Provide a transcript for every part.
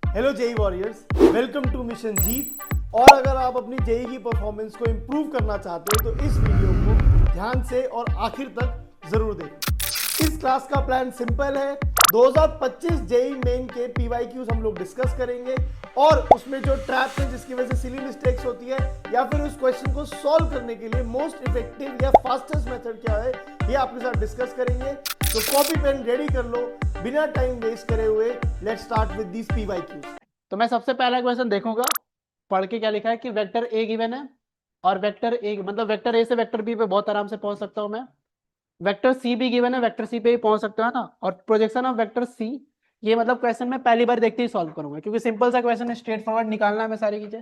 Hello JEE warriors, welcome to mission जीत। और अगर आप अपनी जेई की परफॉर्मेंस को इम्प्रूव करना चाहते हो तो इस वीडियो को ध्यान से और आखिर तक जरूर देखें। इस क्लास का प्लान सिंपल है। 2025 जेई मेन के पीवाईक्यूज हम लोग डिस्कस करेंगे और उसमें जो ट्रैप्स है जिसकी वजह से सिली मिस्टेक्स होती है या फिर उस क्वेश्चन को सॉल्व करने के लिए मोस्ट इफेक्टिव या फास्टेस्ट मेथड क्या है ये आपके साथ डिस्कस करेंगे। तो कॉपी पेन रेडी कर लो, बिना टाइम वेस्ट करे हुए let's start with this PYQs. तो मैं सबसे पहला क्वेश्चन देखूंगा पढ़ के क्या लिखा है कि वेक्टर ए गिवन है और वेक्टर ए मतलब वेक्टर ए से वेक्टर बी पे बहुत आराम से पहुंच सकता हूं मैं। वेक्टर सी भी गिवन है, वेक्टर सी पे ही पहुंच सकता है ना। और प्रोजेक्शन ऑफ वेक्टर सी, ये मतलब क्वेश्चन मैं पहली बार देखते ही सॉल्व करूंगा क्योंकि सिंपल सा क्वेश्चन है, स्ट्रेट फॉरवर्ड निकालना है मैं सारी चीजें।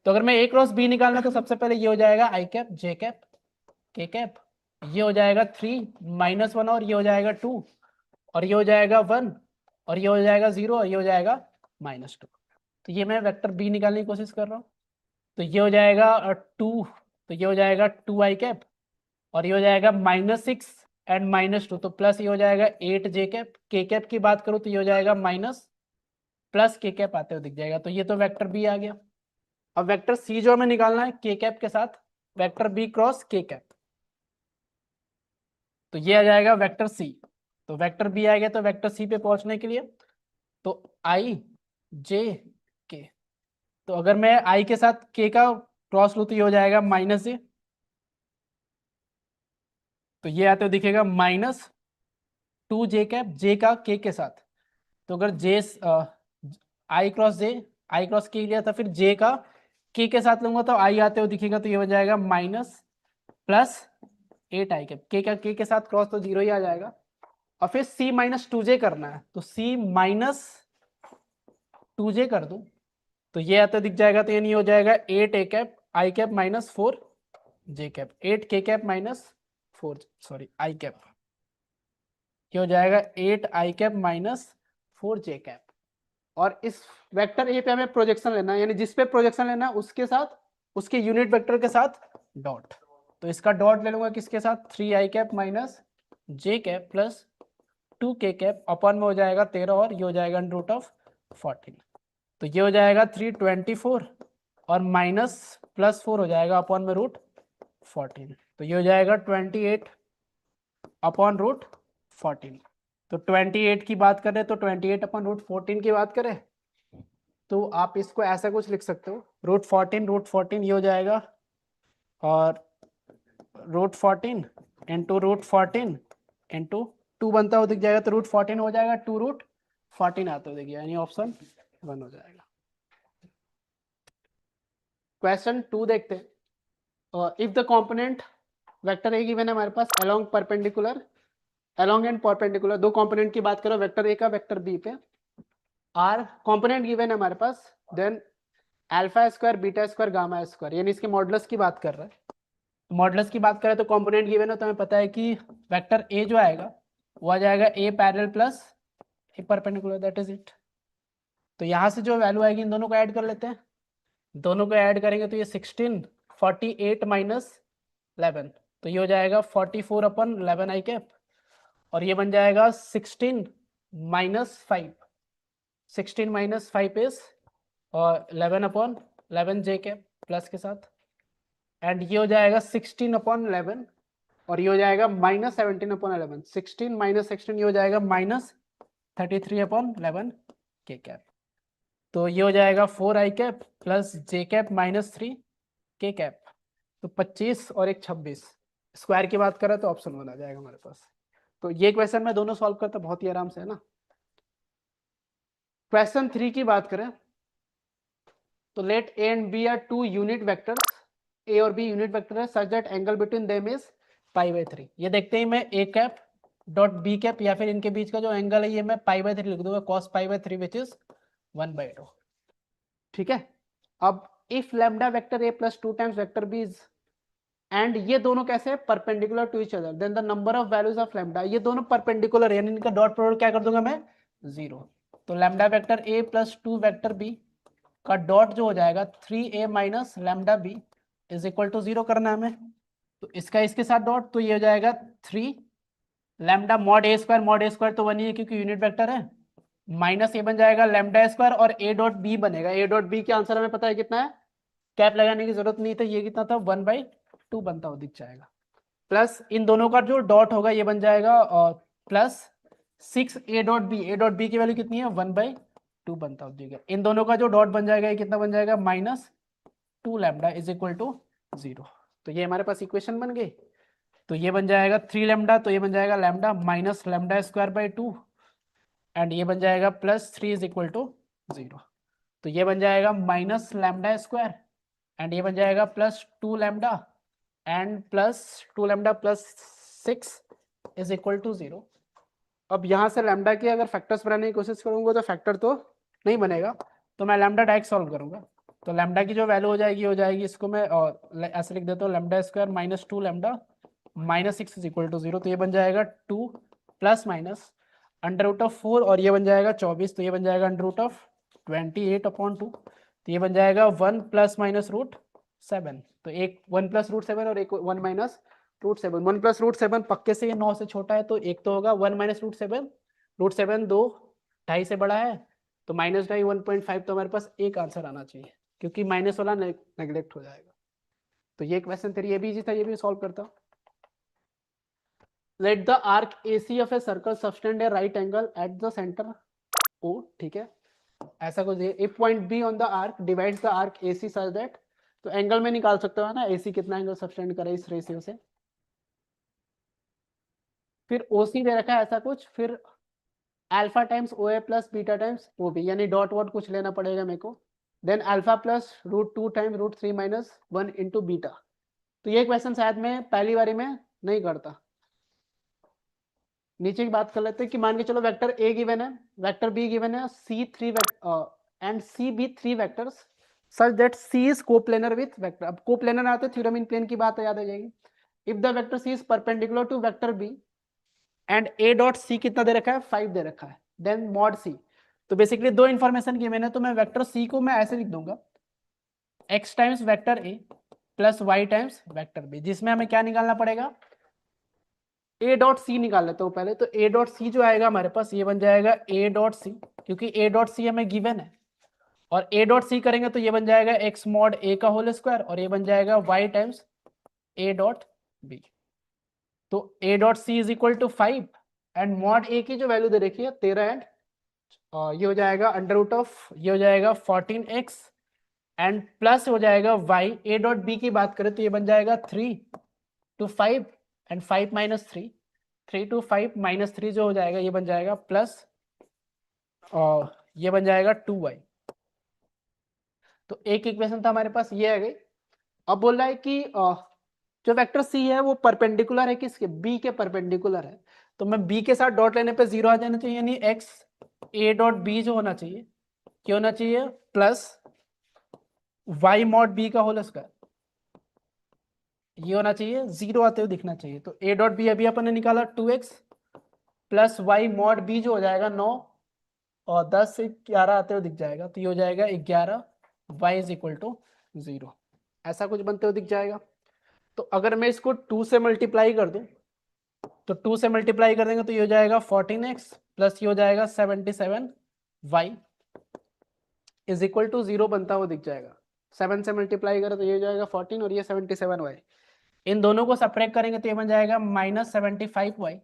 तो अगर मैं ए क्रॉस बी निकालना तो सबसे पहले ये हो जाएगा आई कैप जे कैप के कैप, ये हो जाएगा 3 - 1 और ये हो जाएगा 2 और ये हो जाएगा 1 और ये हो जाएगा 0 और ये हो जाएगा -2। तो ये मैं वेक्टर बी निकालने की कोशिश कर रहा हूँ। तो ये हो जाएगा 2, तो ये हो जाएगा 2 आई कैप और ये हो जाएगा -6 एंड -2, तो प्लस ये हो जाएगा 8 जे कैप। के कैप की बात करूँ तो ये हो जाएगा माइनस प्लस के कैप आते हुए दिख जाएगा। तो ये तो वेक्टर बी आ गया। अब वेक्टर सी जो हमें निकालना है के कैप के साथ वेक्टर बी क्रॉस के कैप, तो ये आ जाएगा वेक्टर सी। तो वेक्टर बी आ गया, तो वेक्टर सी पे पहुंचने के लिए तो आई जे के, तो अगर मैं आई के साथ के का क्रॉस लूँ तो ये हो जाएगा -जे, तो ये आते हुए दिखेगा -2 जे कैप जे का के साथ। तो अगर जे आई क्रॉस जे आई क्रॉस के लिया था फिर जे का के साथ लूंगा तो आई आते हुए दिखेगा, तो ये हो जाएगा -+8 आई कैप। के साथ क्रॉस तो 0 ही आ जाएगा। और फिर C-2j करना है तो C-2j कर दूं तो ये आता दिख जाएगा, तो ये नहीं हो जाएगा 8 A cap I cap -4 J cap, 8 के कैप -4 सॉरी आई कैप, ये हो जाएगा 8 आई कैप -4 जे कैप। और इस वेक्टर ए पे हमें प्रोजेक्शन लेना है, यानी जिस पे प्रोजेक्शन लेना है उसके साथ उसके यूनिट वेक्टर के साथ डॉट। तो इसका डॉट ले लूंगा किसके साथ 3 आई कैप जे कैप प्लस 2 के कैप अपॉन में हो जाएगा 13 और ये हो जाएगा √14। तो ये हो जाएगा 324 और -+4 हो जाएगा अपॉन में √14, तो ये हो जाएगा 28 अपॉन √14। तो 28 की बात करें तो 28 अपॉन √14 की बात करें तो आप इसको ऐसा कुछ लिख सकते हो √14 ये हो जाएगा और √14 इंटू √14 इंटू 2 बनता हो दिख जाएगा, तो √14 हो जाएगा 2√14 आता हो देखिए, यानी ऑप्शन 1 हो जाएगा। क्वेश्चन 2 देखते हैं। If the component vector A given है हमारे पास along perpendicular, along and perpendicular, दो कंपोनेंट की बात करो वेक्टर ए का वेक्टर बी पे, आर कंपोनेंट गिवन है हमारे पास, then alpha square beta square gamma square, यानी इसके मॉडुलस की बात कर रहे हैं। मॉडुलस की बात करें तो कंपोनेंट गिवन है तो हमें पता है कि वेक्टर ए जो आएगा वो आ जाएगा A parallel plus A perpendicular, that is it. तो यहाँ से जो वैल्यू आएगी इन दोनों को ऐड कर लेते हैं, दोनों को ऐड करेंगे तो ये 16 48 -11, तो ये हो जाएगा 44 अपन 11 आई कैप और ये बन जाएगा 16 -5, 16 -5 इज और 11 अपॉन 11 जे कैप प्लस के साथ, एंड ये हो जाएगा 16 अपॉन 11 और ये हो जाएगा -17 अपॉन 11, 16 -16 ये हो जाएगा -33 अपॉन 11 के कैप। तो ये हो जाएगा 4 आई कैप प्लस जे कैप -3 के कैप, तो 25 और एक 26, स्क्वायर की बात करें तो ऑप्शन 1 आ जाएगा हमारे पास। तो ये क्वेश्चन मैं दोनों सॉल्व करता बहुत ही आराम से है ना। क्वेश्चन 3 की बात करें तो let A and B are two unit vectors, A और बी यूनिट वेक्टर है such that angle between them is π/3। ये देखते ही मैं A cap dot B cap या फिर इनके बीच का जो एंगल है ये मैं π/3 लिख दूंगा, cos π/3 विच इज 1/2। ठीक है। अब if lambda vector A plus 2 times vector B is, and ये दोनों कैसे है perpendicular to each other, then the number of values of lambda, ये दोनों परपेंडिकुलर है यानी इनका डॉट प्रोडक्ट क्या कर दूंगा मैं 0। तो lambda vector A plus 2 vector B का डॉट जो हो जाएगा 3a minus lambda B is equal to 0 करना है हमें। तो इसका इसके साथ डॉट, तो ये हो जाएगा 3 लैम्डा मॉड ए स्क्वायर तो 1 ही है क्योंकि यूनिट वेक्टर है, माइनस ये बन जाएगा लैम्डा स्क्वायर और ए डॉट बी बनेगा। ए डॉट बी के आंसर हमें पता है कितना है, कैप लगाने की जरूरत नहीं था, ये कितना था 1/2 बनता हुआ दिख जाएगा। प्लस इन दोनों का जो डॉट होगा ये बन जाएगा plus 6 A dot B. A dot B की वैल्यू कितनी है 1/2 बनता हुआ दिखेगा। इन दोनों का जो डॉट बन जाएगा ये कितना बन जाएगा -2 लैम्डा इज इक्वल टू 0। तो ये हमारे पास इक्वेशन बन गई। तो ये बन जाएगा 3 लैम्डा, तो ये बन जाएगा lambda minus lambda square by 2 and ये बन जाएगा +3 इज इक्वल टू 0। तो ये बन जाएगा माइनस लैम्डा स्क्वायर एंड ये बन जाएगा +2 lambda and +2 lambda +6 is equal to 0। अब यहाँ से लैम्डा के अगर फैक्टर्स बनाने की कोशिश करूंगा तो फैक्टर तो नहीं बनेगा, तो मैं लैम्डा डायरेक्ट सॉल्व करूंगा। तो लैम्डा की जो वैल्यू हो जाएगी इसको मैं ऐसे लिख देता हूँ, lambda square -2 lambda -6 is equal to 0। तो ये बन जाएगा 2 प्लस माइनस √4 और ये बन जाएगा 24, तो ये बन जाएगा √28/2। तो ये बन जाएगा 1 ± √7। तो एक 1 + √7 और एक 1 - √7। 1 + √7 पक्के से ये 9 से छोटा है, तो एक तो होगा 1 - √7। √7 2 2.5 से बड़ा है, तो -2.5 1.5। तो हमारे पास एक आंसर आना चाहिए क्योंकि माइनस वाला नेग्लेक्ट हो जाएगा। तो ये क्वेश्चन तेरी ये भी इजी था, ये भी सॉल्व करता। Let the arc AC of a circle subtend A right angle at the centre O। ठीक है, ऐसा कुछ if point B on the arc divides the arc AC such that. तो एंगल में निकाल सकते हो ना AC कितना एंगल सबटेंड करे इस रेशियो से। फिर OC दे रखा है ऐसा कुछ, फिर alpha times OA plus beta times OB, यानी डॉट वॉट कुछ लेना पड़ेगा मेरे को। Then alpha plus √2 times √3 - 1 into beta. तो ये क्वेश्चन शायद मैं पहली बारी में नहीं करता। नीचे की बात कर लेते हैं कि मान के चलो वेक्टर A गिवन है, वेक्टर B गिवन है, C3 and CB 3 vectors such that C is coplanar with vector. अब कोप्लेनर आते हैं, थ्योरम इन प्लेन की बात याद आ जाएगी। If the vector C is perpendicular to vector B and A dot C कितना दे रखा है 5 दे रखा है, देन मॉड C। तो बेसिकली दो इंफॉर्मेशन की मैंने, तो मैं वेक्टर C को मैं ऐसे लिख दूंगा x times vector A plus y times vector B, जिसमें हमें क्या निकालना पड़ेगा A डॉट C निकाल लेता हूँ पहले। तो A डॉट C जो आएगा हमारे पास ये बन जाएगा A डॉट C, क्योंकि A डॉट C हमें गिवन है, और A डॉट C करेंगे तो ये बन जाएगा x मॉड A का होल स्क्वायर और ये बन जाएगा y times A dot B। तो A dot C is equal to 5 and mod A की जो वैल्यू दे रखी है 13 एंड ये हो जाएगा ये हो जाएगा 14x एंड प्लस हो जाएगा y। A डॉट B की बात करें तो ये बन जाएगा 3 to 5 एंड 5 - 3, 3 to 5 - 3 जो हो जाएगा ये बन जाएगा प्लस और ये बन जाएगा 2y। तो एक इक्वेशन था हमारे पास, ये आ गई। अब बोल रहा है कि जो वेक्टर C है वो परपेंडिकुलर है किसके, B के परपेंडिकुलर है। तो मैं B के साथ डॉट लेने पे 0 आ जाना चाहिए, यानी x A डॉट B जो होना चाहिए क्या होना चाहिए प्लस y मॉड B का होल स्क्वायर, ये होना चाहिए 0 आते हुए दिखना चाहिए। तो A डॉट B अभी अपन ने निकाला 2x plus y mod B जो हो जाएगा 9 और 10 से 11 आते हुए दिख जाएगा, तो ये हो जाएगा 11 y इज इक्वल टू 0, ऐसा कुछ बनते हुए दिख जाएगा। तो अगर मैं इसको 2 से मल्टीप्लाई कर दूं तो 2 से मल्टीप्लाई कर देंगे तो ये हो जाएगा 14x प्लस ये हो जाएगा 77y इज इक्वल टू 0 बनता हुआ दिख जाएगा। 7 से मल्टीप्लाई करें तो ये हो जाएगा 14 और ये 77y, इन दोनों को सब्ट्रैक्ट करेंगे तो ये बन जाएगा -75y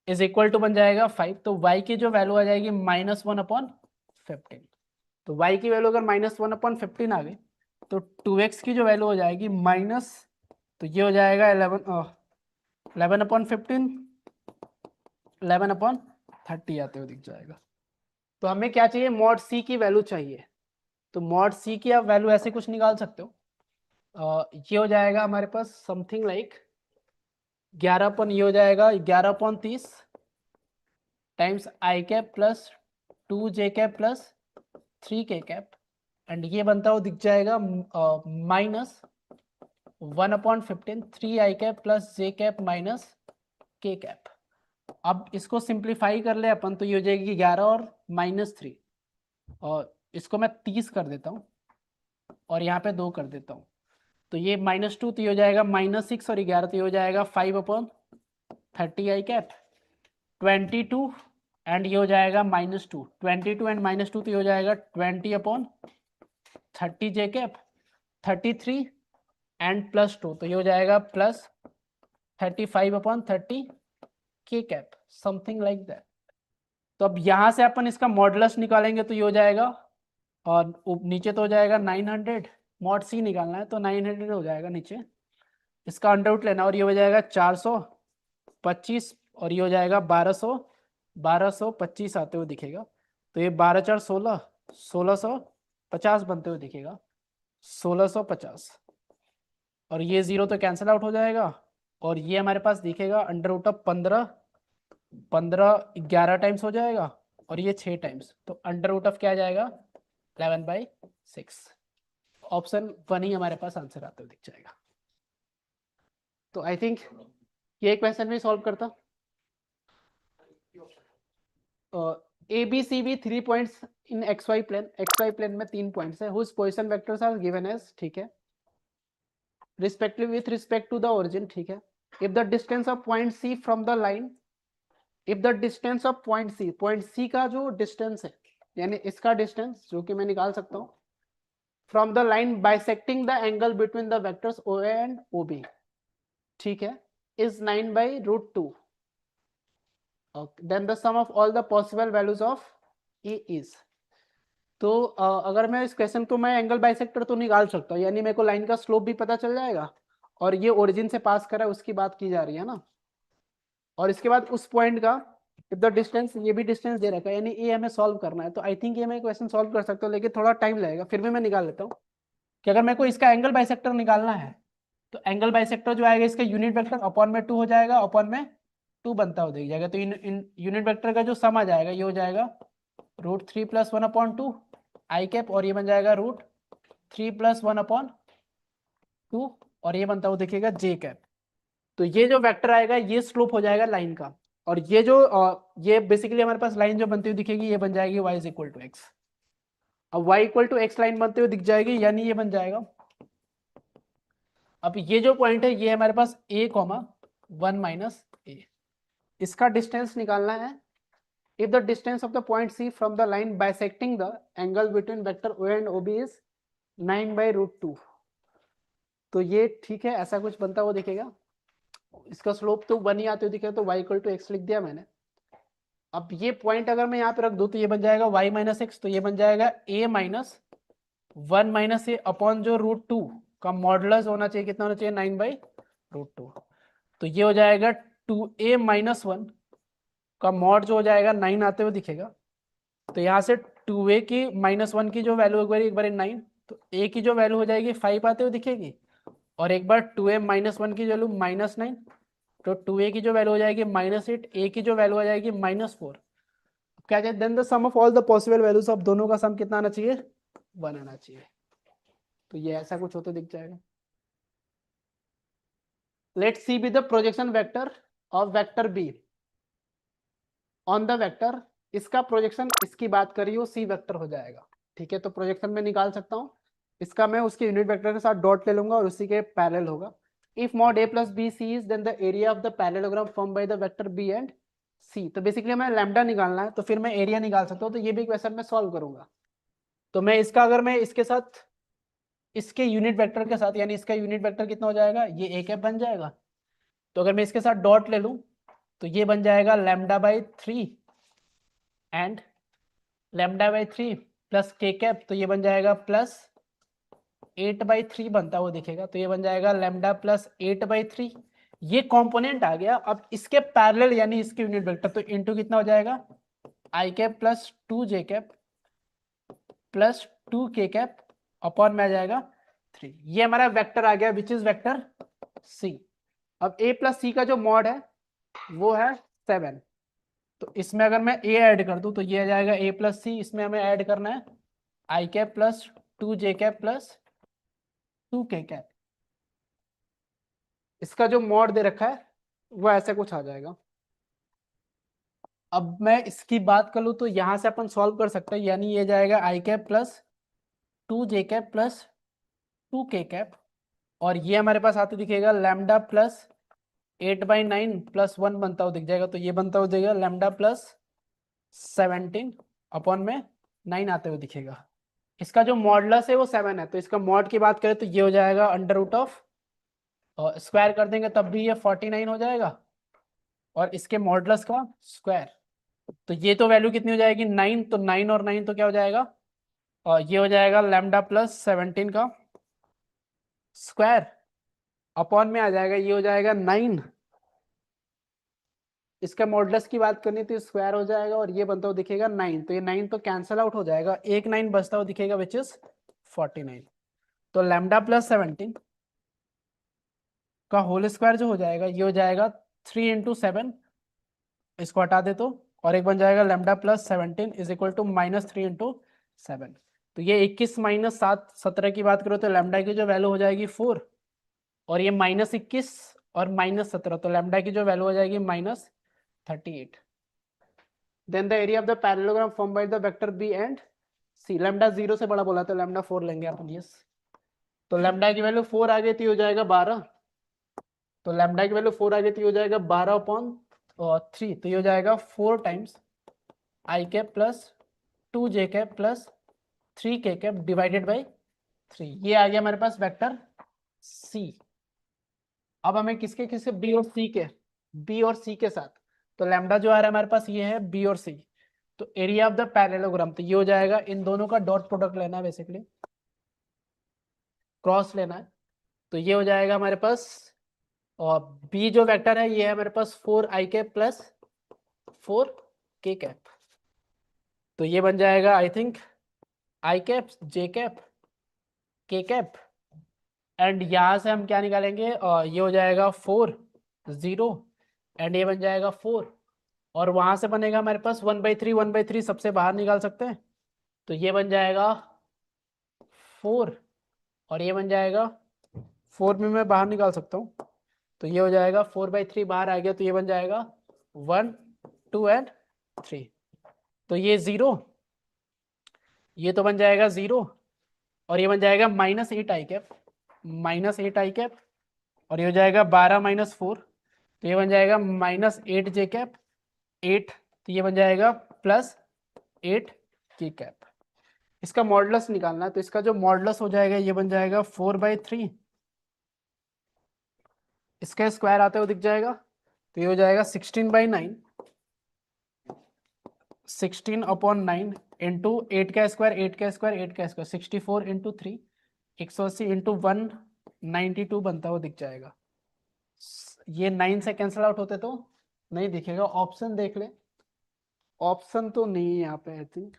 इज इक्वल टू बन जाएगा 5। तो y की जो वैल्यू आ जाएगी -1/15। तो y की वैल्यू अगर -1/15 आ गई तो 2x की जो वैल्यू हो जाएगी माइनस, तो ये हो जाएगा 11/15 11/30 आते हुए दिख जाएगा। तो हमें क्या चाहिए, मॉड C की वैल्यू चाहिए। तो मॉड C की आप वैल्यू ऐसे कुछ निकाल सकते हो, ये हो जाएगा हमारे पास समथिंग लाइक 11 ये हो जाएगा 11/30 times I cap plus 2j cap plus 3k cap and ये बनता हुआ दिख जाएगा -1/15 3i cap plus j cap minus k cap. अब इसको सिंप्लीफाई कर ले अपन तो ये हो जाएगी 11 और -3 और इसको मैं 30 कर देता हूँ और यहाँ पे 2 कर देता हूँ, तो ये -2 तो ये हो जाएगा -6 और 11 तो ये हो जाएगा 5/30 i कैप 22 एंड ये हो जाएगा -2, 22 एंड -2 तो ये हो जाएगा 20/30 जे कैप, 33 एंड +2 तो ये हो जाएगा +35/30 के कैप, समथिंग लाइक दैट। तो अब यहाँ से अपन इसका मॉडुलस निकालेंगे तो ये हो जाएगा, और नीचे तो हो जाएगा 900, मॉड सी निकालना है तो 900 हो जाएगा नीचे, इसका अंडर रूट लेना, और ये हो जाएगा 425 और ये हो जाएगा 1225 आते हुए दिखेगा। तो ये 12×4 = 1650 बनते हुए दिखेगा, 1650, और ये 0 तो कैंसिल आउट हो जाएगा, और ये हमारे पास दिखेगा अंडर रूट ऑफ 15 11 टाइम्स हो जाएगा, और ये 6 टाइम्स, तो अंडर रूट ऑफ क्या आ जाएगा 11/6। ऑप्शन 1 ही हमारे पास आंसर आते हुए दिख जाएगा। तो आई थिंक ये क्वेश्चन भी सॉल्व करता। A B C B 3 points in XY plane में 3 पॉइंट्स है, whose position vectors are given as, ठीक है, respective with respect to the origin, ठीक है। If the distance of point C from the line, if the distance of point C का जो distance है, यानी इसका डिस्टेंस जो कि मैं निकाल सकता हूँ, from the line bisecting the angle between the vectors OA and OB, ठीक है, is 9/√2, then the sum of all the possible values of A is। तो अगर मैं इस क्वेश्चन को, मैं एंगल बाइसेक्टर तो निकाल सकता हूँ, यानी मेरे को लाइन का स्लोप भी पता चल जाएगा, और ये ओरिजिन से पास करा है उसकी बात की जा रही है ना, और इसके बाद उस पॉइंट का इफ द डिस्टेंस, ये भी डिस्टेंस दे रखा है, यानी ये हमें सॉल्व करना है। तो आई थिंक ये मैं क्वेश्चन सॉल्व कर सकता हूँ, लेकिन थोड़ा टाइम लगेगा, फिर भी मैं निकाल लेता हूँ कि अगर मेरे को इसका एंगल बाइसेक्टर निकालना है तो एंगल बाइसेक्टर जो आएगा इसका यूनिट वेक्टर अपॉन में 2 हो जाएगा, अपॉन में 2 बनता हो जाएगा, तो इन यूनिट वेक्टर का जो सम आ जाएगा ये हो जाएगा √3 + 1/2 आई कैप, और ये बन जाएगा √3 + 1/2, और ये बनता हुआ दिखेगा जे कैप। तो ये जो वेक्टर आएगा ये स्लोप हो जाएगा लाइन का, और ये जो ये बेसिकली हमारे पास लाइन जो बनती हुई दिखेगी ये बन जाएगी y = x। अब y = x लाइन बनते हुए दिख जाएगी, यानी ये बन जाएगा, अब ये जो पॉइंट है ये हमारे पास a, 1 - a, इसका डिस्टेंस निकालना है। If the distance of the point C from the line bisecting the angle between vector O and OB is 9/√2, तो ये ठीक है, ऐसा कुछ बनता हुआ दिखेगा, इसका स्लोप तो 1 ही आते हुए दिखेगा, तो y = x लिख दिया मैंने। अब ये पॉइंट अगर मैं यहाँ पे रख दूं तो ये बन जाएगा y - x, तो ये बन जाएगा a - 1 - a अपॉन जो √2 का मॉडुलस होना चाहिए, कितना होना चाहिए 9/√2, तो ये हो जाएगा 2a - 1 का मॉड जो हो जाएगा 9 आते हुए दिखेगा। तो यहाँ से 2a की -1 की जो वैल्यू एक बार 9, तो a की जो वैल्यू हो जाएगी 5 आते हुए दिखेगी, और एक बार 2a - 1 की वैल्यू -9, तो 2a की जो वैल्यू हो जाएगी -8, a की जो वैल्यू हो जाएगी -4। क्या कहते हैं, then the sum of all the possible values of दोनों का सम कितना आना चाहिए 1 आना चाहिए। तो ये ऐसा कुछ होता दिख जाएगा। Let's C B the projection vector of vector B on the vector, इसका प्रोजेक्शन, इसकी बात करिए वो सी वेक्टर हो जाएगा, ठीक है। तो प्रोजेक्शन में निकाल सकता हूँ, इसका मैं उसके यूनिट वेक्टर के साथ डॉट ले लूंगा और उसी के पैरेलल होगा। If mod a + b c is then the area of the parallelogram formed by the vector b and c। तो बेसिकली हमें लैम्डा निकालना है, तो फिर मैं एरिया निकाल सकता हूँ, तो ये भी क्वेश्चन में सॉल्व करूंगा। तो मैं इसका, अगर मैं इसके साथ, इसके यूनिट वेक्टर के साथ, यानी इसका यूनिट वेक्टर कितना हो जाएगा, ये a कैप बन जाएगा। तो अगर मैं इसके साथ डॉट ले लूं तो ये बन जाएगा λ/3 एंड λ/3 प्लस k कैप, तो ये बन जाएगा +8/3 बनता हुआ दिखेगा, तो ये बन जाएगा λ + 8/3। ये कंपोनेंट आ गया। अब इसके पैरेलल यानी इसके यूनिट वेक्टर, तो इनटू कितना हो जाएगा I cap + 2j cap + 2k cap upon में आ जाएगा 3। ये हमारा वेक्टर आ गया विच इज वेक्टर c। अब a + c का जो मॉड है वो है 7, तो इसमें अगर मैं a ऐड कर दूं तो ये आ जाएगा a + c, इसमें हमें ऐड करना है आई cap + 2j cap + 2k cap. इसका जो मॉड दे रखा है वो ऐसे कुछ आ जाएगा। अब मैं इसकी बात कर लूं तो यहां से अपन सॉल्व कर सकते हैं, यानी ये जाएगा I cap + 2j cap + 2k cap, और ये हमारे पास आते दिखेगा λ + 8/9 + 1 बनता हुआ दिख जाएगा, तो ये बनता हुआ देगा λ + 17 अपॉन में 9 आते हुए दिखेगा। इसका जो मॉडुलस है वो 7 है, तो इसका मॉड की बात करें तो ये हो जाएगा अंडर रूट ऑफ, और स्क्वायर कर देंगे तब भी ये 49 हो जाएगा, और इसके मॉडुलस का स्क्वायर। तो ये तो वैल्यू कितनी हो जाएगी 9, तो 9 और 9 तो क्या हो जाएगा, और ये हो जाएगा लैम्डा प्लस 17 का स्क्वायर अपॉन में आ जाएगा, ये हो जाएगा 9, इसका मॉडुलस की बात करनी तो स्क्वायर हो जाएगा, और ये बनता हुआ दिखेगा 9, तो ये 9 तो कैंसल आउट हो जाएगा, एक 9 बचता हुआ दिखेगा विच इज 49। तो लैम्डा प्लस 17 का होल स्क्वायर जो हो जाएगा ये हो जाएगा 3 इंटू 7, इसको हटा दे तो, और एक बन जाएगा lambda plus 17 is equal to -3 into 7। तो ये 21 माइनस 7 17 की बात करो तो लैम्डा की जो वैल्यू हो जाएगी 4, और ये -21 और -17, तो लैम्डा की जो वैल्यू हो जाएगी -38। Then the area of the parallelogram form by the vector B and C, lambda 0 से बड़ा बोला तो लैम्डा 4 लेंगे अपन, यस। तो लैम्डा की वैल्यू 4 आ गई थी, हो जाएगा 12, तो लैम्डा की वैल्यू 4 आ गई थी, हो जाएगा 12 अपॉन 3, तो ये हो जाएगा 4 times I cap plus 2 J cap plus 3 के कैप डिवाइडेड बाई 3, ये आ गया हमारे पास वेक्टर सी। अब हमें किसके किसके बी और सी के, बी और सी के साथ, तो लैम्डा जो आ रहा है हमारे पास ये है बी और सी, तो एरिया ऑफ द पैरेललोग्राम, तो ये हो जाएगा इन दोनों का डॉट प्रोडक्ट लेना है, बेसिकली क्रॉस लेना है, तो ये हो जाएगा हमारे पास, और बी जो वेक्टर है ये है हमारे पास 4 आई कैप प्लस 4 के कैप, तो ये बन जाएगा I think I cap J cap के कैप, एंड यहां से हम क्या निकालेंगे, ये हो जाएगा 4 0, एंड ये बन जाएगा 4, और वहां से बनेगा हमारे पास 1/3 सबसे बाहर निकाल सकते हैं, तो ये बन जाएगा 4, और ये बन जाएगा 4 में मैं बाहर निकाल सकता हूँ, तो ये हो जाएगा 4/3 बाहर आ गया, तो ये बन जाएगा 1 2 एंड 3, तो ये 0, ये तो बन जाएगा 0, और ये बन जाएगा -8 आई कैप, -8 आई कैप, और ये हो जाएगा 12 - 4, तो ये बन जाएगा -8 जे कैप 8, तो ये बन जाएगा +8 के कैप। इसका मॉडुलस निकालना है, तो इसका जो मॉडुलस हो जाएगा ये बन जाएगा 4/3, इसका स्क्वायर आते हुए दिख जाएगा, तो ये हो जाएगा 16/9, 16 अपॉन 9 इंटू 8 का स्क्वायर 8 का स्क्वायर 8 का स्क्वायर 64 इंटू 3 180 इंटू 192 बनता हुआ दिख जाएगा। ये 9 से कैंसिल आउट होते तो नहीं दिखेगा, ऑप्शन देख ले, ऑप्शन तो नहीं है यहाँ पे आई थिंक,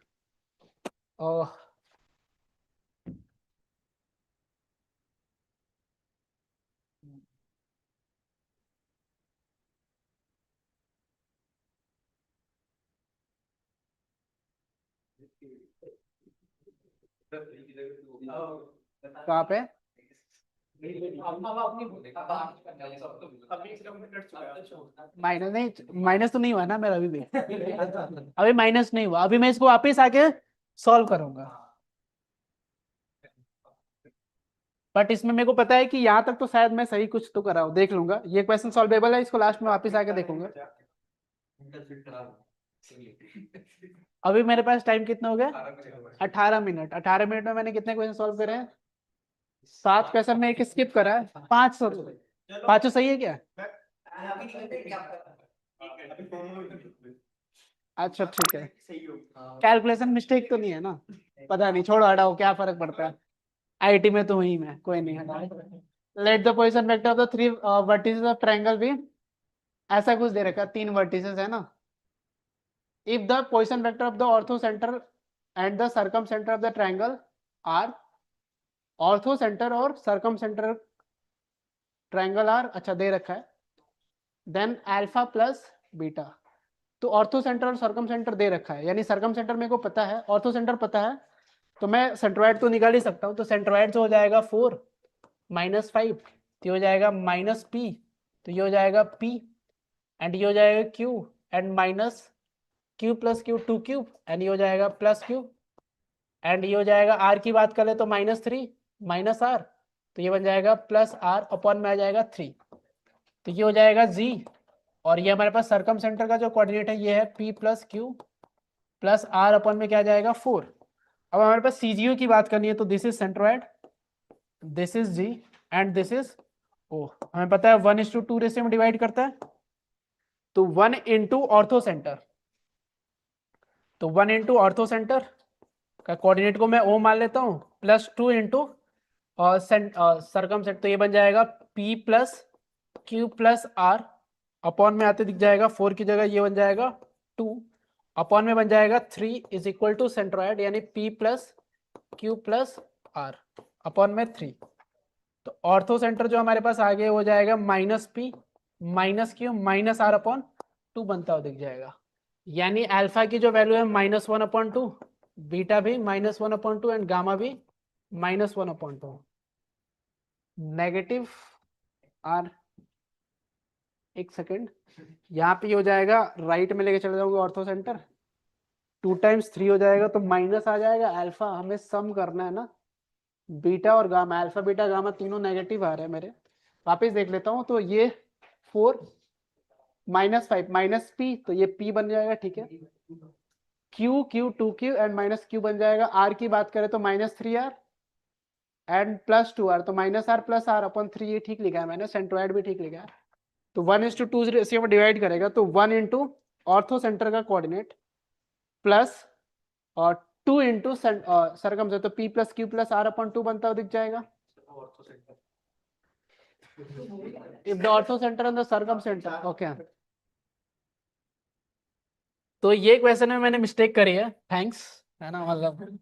कहाँ पे माइनस नहीं, माइनस तो नहीं हुआ ना मेरा अभी भी अभी माइनस नहीं हुआ, अभी मैं इसको वापस आके सॉल्व करूंगा, बट इसमें मेरे को पता है कि यहाँ तक तो शायद मैं सही कुछ तो कर रहा हूँ, देख लूंगा, ये क्वेश्चन सॉल्वेबल है, इसको लास्ट में वापस आके देखूंगा। अभी मेरे पास टाइम कितना हो गया 18 मिनट, 18 मिनट में मैंने कितने क्वेश्चन सॉल्व करे हैं, 7 क्वेश्चन में एक स्किप करा है, 5 पांचों सही है क्या, अच्छा ठीक है, कैलकुलेशन मिस्टेक तो नहीं है ना, पता नहीं, छोड़ो हटाओ, क्या फर्क पड़ता है, आईटी में तो हुई मैं, कोई नहीं हटाओ। Let the position vector of the 3 vertices of triangle B, ऐसा कुछ दे रखा, 3 वर्टिसेस है ना, if the position vector of the orthocentre and the circumcentre of the triangle are, orthocentre और सर्कम सेंटर ट्रायंगल आर, अच्छा दे रखा है, देन अल्फा प्लस बीटा, तो ऑर्थो सेंटर और सर्कम सेंटर दे रखा है, यानी सर्कम सेंटर मेरे को पता है, ऑर्थो सेंटर पता है, तो मैं सेंट्रोइड तो निकाल ही सकता हूँ, तो सेंट्रोइड जो हो जाएगा 4 -5, तो ये हो जाएगा -p, तो ये हो जाएगा p, एंड ये हो जाएगा q, and -q + q 2 cube, and ये हो जाएगा +q, एंड ये हो जाएगा r की बात करें तो -3 -r, तो ये बन जाएगा +r अपॉन में आ जाएगा 3, तो ये हो जाएगा g, और ये हमारे पास सर्कम सेंटर का जो कोऑर्डिनेट है ये है p + q प्लस आर अपन में क्या आ जाएगा 4। अब हमारे पास CGU की बात करनी है तो this is centroid, this is G and this is O। हमें पता है 1:2 रेशियो में डिवाइड करता है, तो 1 इंटू ऑर्थो सेंटर, तो 1 इंटू ऑर्थो सेंटर का कोऑर्डिनेट को मैं O मान लेता हूं, प्लस 2 इंटू सरकमसेंट, तो ये बन जाएगा P plus Q plus R, upon में आते दिख जाएगा 4 की जगह ये बन जाएगा 2, अपॉन में बन जाएगा 3 इज इक्वल टू सेंट्रोइड यानी P plus Q plus R upon में 3। तो ऑर्थो सेंटर जो हमारे पास आगे हो जाएगा minus P minus Q minus R upon 2 बनता हुआ दिख जाएगा, यानी अल्फा की जो वैल्यू है -1/2, बीटा भी -1/2 एंड गामा भी -1/2। नेगेटिव आर, एक सेकेंड, यहाँ पे हो जाएगा राइट में लेके चले जाऊंगा ऑर्थो सेंटर, 2 टाइम्स 3 हो जाएगा तो माइनस आ जाएगा, अल्फा हमें सम करना है ना, बीटा और गामा, अल्फा बीटा गामा तीनों नेगेटिव आ रहे हैं मेरे। वापस देख लेता हूँ, तो ये 4 -5 माइनस P, तो ये P बन जाएगा, ठीक है, Q 2Q and minus Q बन जाएगा, R की बात करें तो -3R एंड प्लस 2R, तो -R प्लस R अपॉन 3, ये ठीक लिखा है मैंने, सेंट्रोइड भी ठीक लिखा है। तो 1:2 रेशियो में डिवाइड करेगा तो 1 इंटू ऑर्थो सेंटर का कोऑर्डिनेट प्लस और 2 इंटू सरकम, तो P plus Q plus R upon 2 बनता हुआ दिख जाएगा। If the orthocentre and the circumcentre, okay. तो ये क्वेश्चन में मैंने मिस्टेक करी है, थैंक्स, है ना, मतलब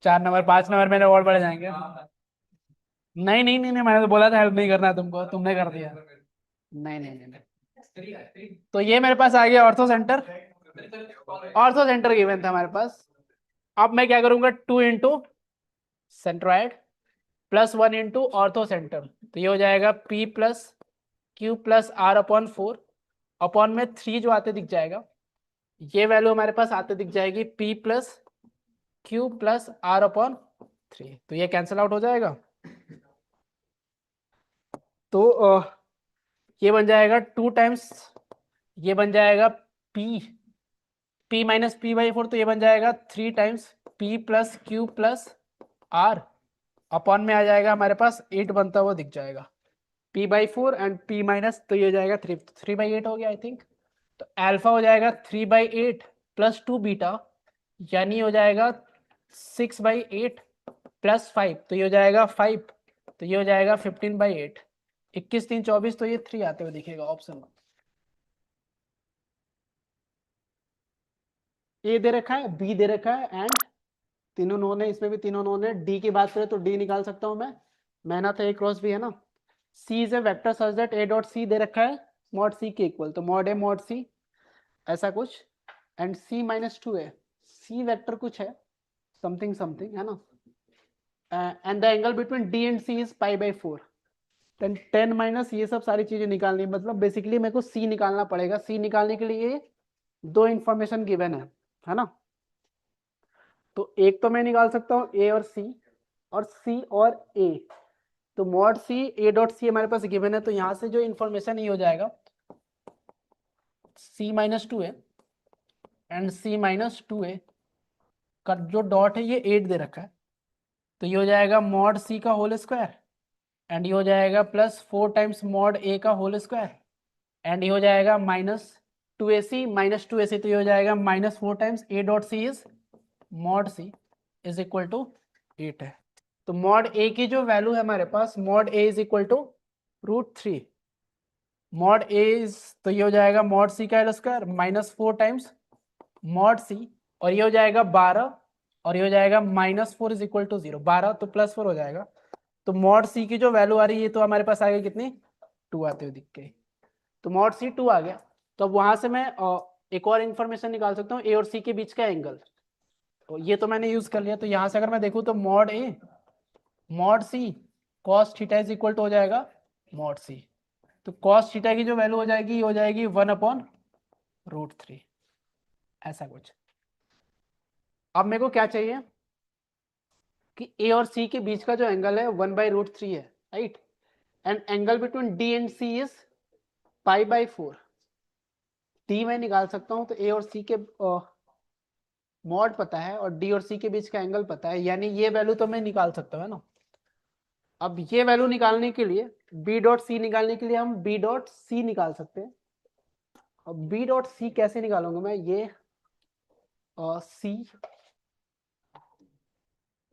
4 नंबर 5 नंबर मेरे और बढ़ जाएंगे। नहीं नहीं नहीं नहीं, मैंने तो बोला था हेल्प नहीं करना है तुमको, तुमने कर दिया। नहीं नहीं नहीं, नहीं। तो ये मेरे पास आ गया ortho centre, ortho centre given था हमारे पास। अब मैं क्या करूंगा, 2 into centroid plus 1 into ortho centre, तो ये हो जाएगा P plus Q plus R upon 4 upon में 3 जो आते दिख जाएगा, ये वैल्यू हमारे पास आते दिख जाएगी P plus Q plus R upon 3, तो ये कैंसिल आउट हो जाएगा। तो ये बन जाएगा 2 टाइम्स, ये बन जाएगा P माइनस P/4, तो ये बन जाएगा 3 times P plus Q plus R upon में आ जाएगा हमारे पास 8 बनता हुआ दिख जाएगा, P/4 एंड P माइनस, तो ये हो जाएगा 3/8 हो गया आई थिंक। तो अल्फा हो जाएगा 3/8 प्लस 2 बीटा, यानी हो जाएगा 6/8 प्लस 5, तो ये हो जाएगा 5, तो ये हो जाएगा 15/8, 21 3 24, तो ये 3 आते हुए दिखेगा ऑप्शन। ए दे रखा है, बी दे रखा है एंड तीनों नोन है, इसमें भी तीनों नोन है। डी की बात करें तो डी निकाल सकता हूं मैं, मेहनत है, ए क्रॉस भी है ना। C is a vector such that A dot C दे रखा है मॉड सी के इक्वल, तो मॉड ए मॉड सी ऐसा कुछ, एंड सी -2 है, सी वेक्टर कुछ है समथिंग समथिंग, है ना। And the angle between D and C is π/4, 10 minus ये सब सारी चीजें निकालनी, मतलब बेसिकली मेरे को सी निकालना पड़ेगा। सी निकालने के लिए 2 इंफॉर्मेशन गिवन है ना। तो एक तो मैं निकाल सकता हूँ ए और सी और ए, तो मॉड सी ए डॉट सी हमारे पास गिवन है, तो यहां से जो इंफॉर्मेशन ये हो जाएगा C-2 है एंड C-2 का जो डॉट है ये 8 दे रखा है, तो ये हो जाएगा मॉड सी का होल स्क्वायर एंड ये हो जाएगा प्लस 4 टाइम्स मॉड ए का होल स्क्वायर एंड ये हो जाएगा -2ac, तो ये हो जाएगा -4 times A dot C is mod C is equal to 8 है। तो मॉड ए की जो वैल्यू है हमारे पास, mod A is equal to √3, mod A is, तो ये हो जाएगा मॉड सी का स्क्वायर -4 टाइम्स मॉड सी, और ये हो जाएगा 12 और ये हो जाएगा -4 इज इक्वल टू 0, 12 तो +4 हो जाएगा। तो मॉड सी की जो वैल्यू आ रही है तो हमारे पास आ गई कितनी, 2 आते हुए दिख गई, तो मॉड सी 2 आ गया। तो अब वहां से मैं एक और इंफॉर्मेशन निकाल सकता हूँ ए और सी के बीच का एंगल, तो ये तो मैंने यूज कर लिया। तो यहां से अगर मैं देखूँ तो mod A mod C cos theta is equal to हो जाएगा मॉड सी, तो कॉस थीटा की जो वैल्यू हो जाएगी हो जाएगी 1/√3, ऐसा कुछ। अब मेरे को क्या चाहिए कि ए और सी के बीच का जो एंगल है 1/√3 है, right, and angle between D and C is π/4। D मैं निकाल सकता हूं, तो ए और सी के मॉड पता है और डी और सी के बीच का एंगल पता है, यानी ये वैल्यू तो मैं निकाल सकता हूँ, है ना। अब ये वैल्यू निकालने के लिए बी डॉट सी निकालने के लिए हम बी डॉट सी निकाल सकते हैं। अब बी डॉट सी कैसे निकालूंगा मैं, ये सी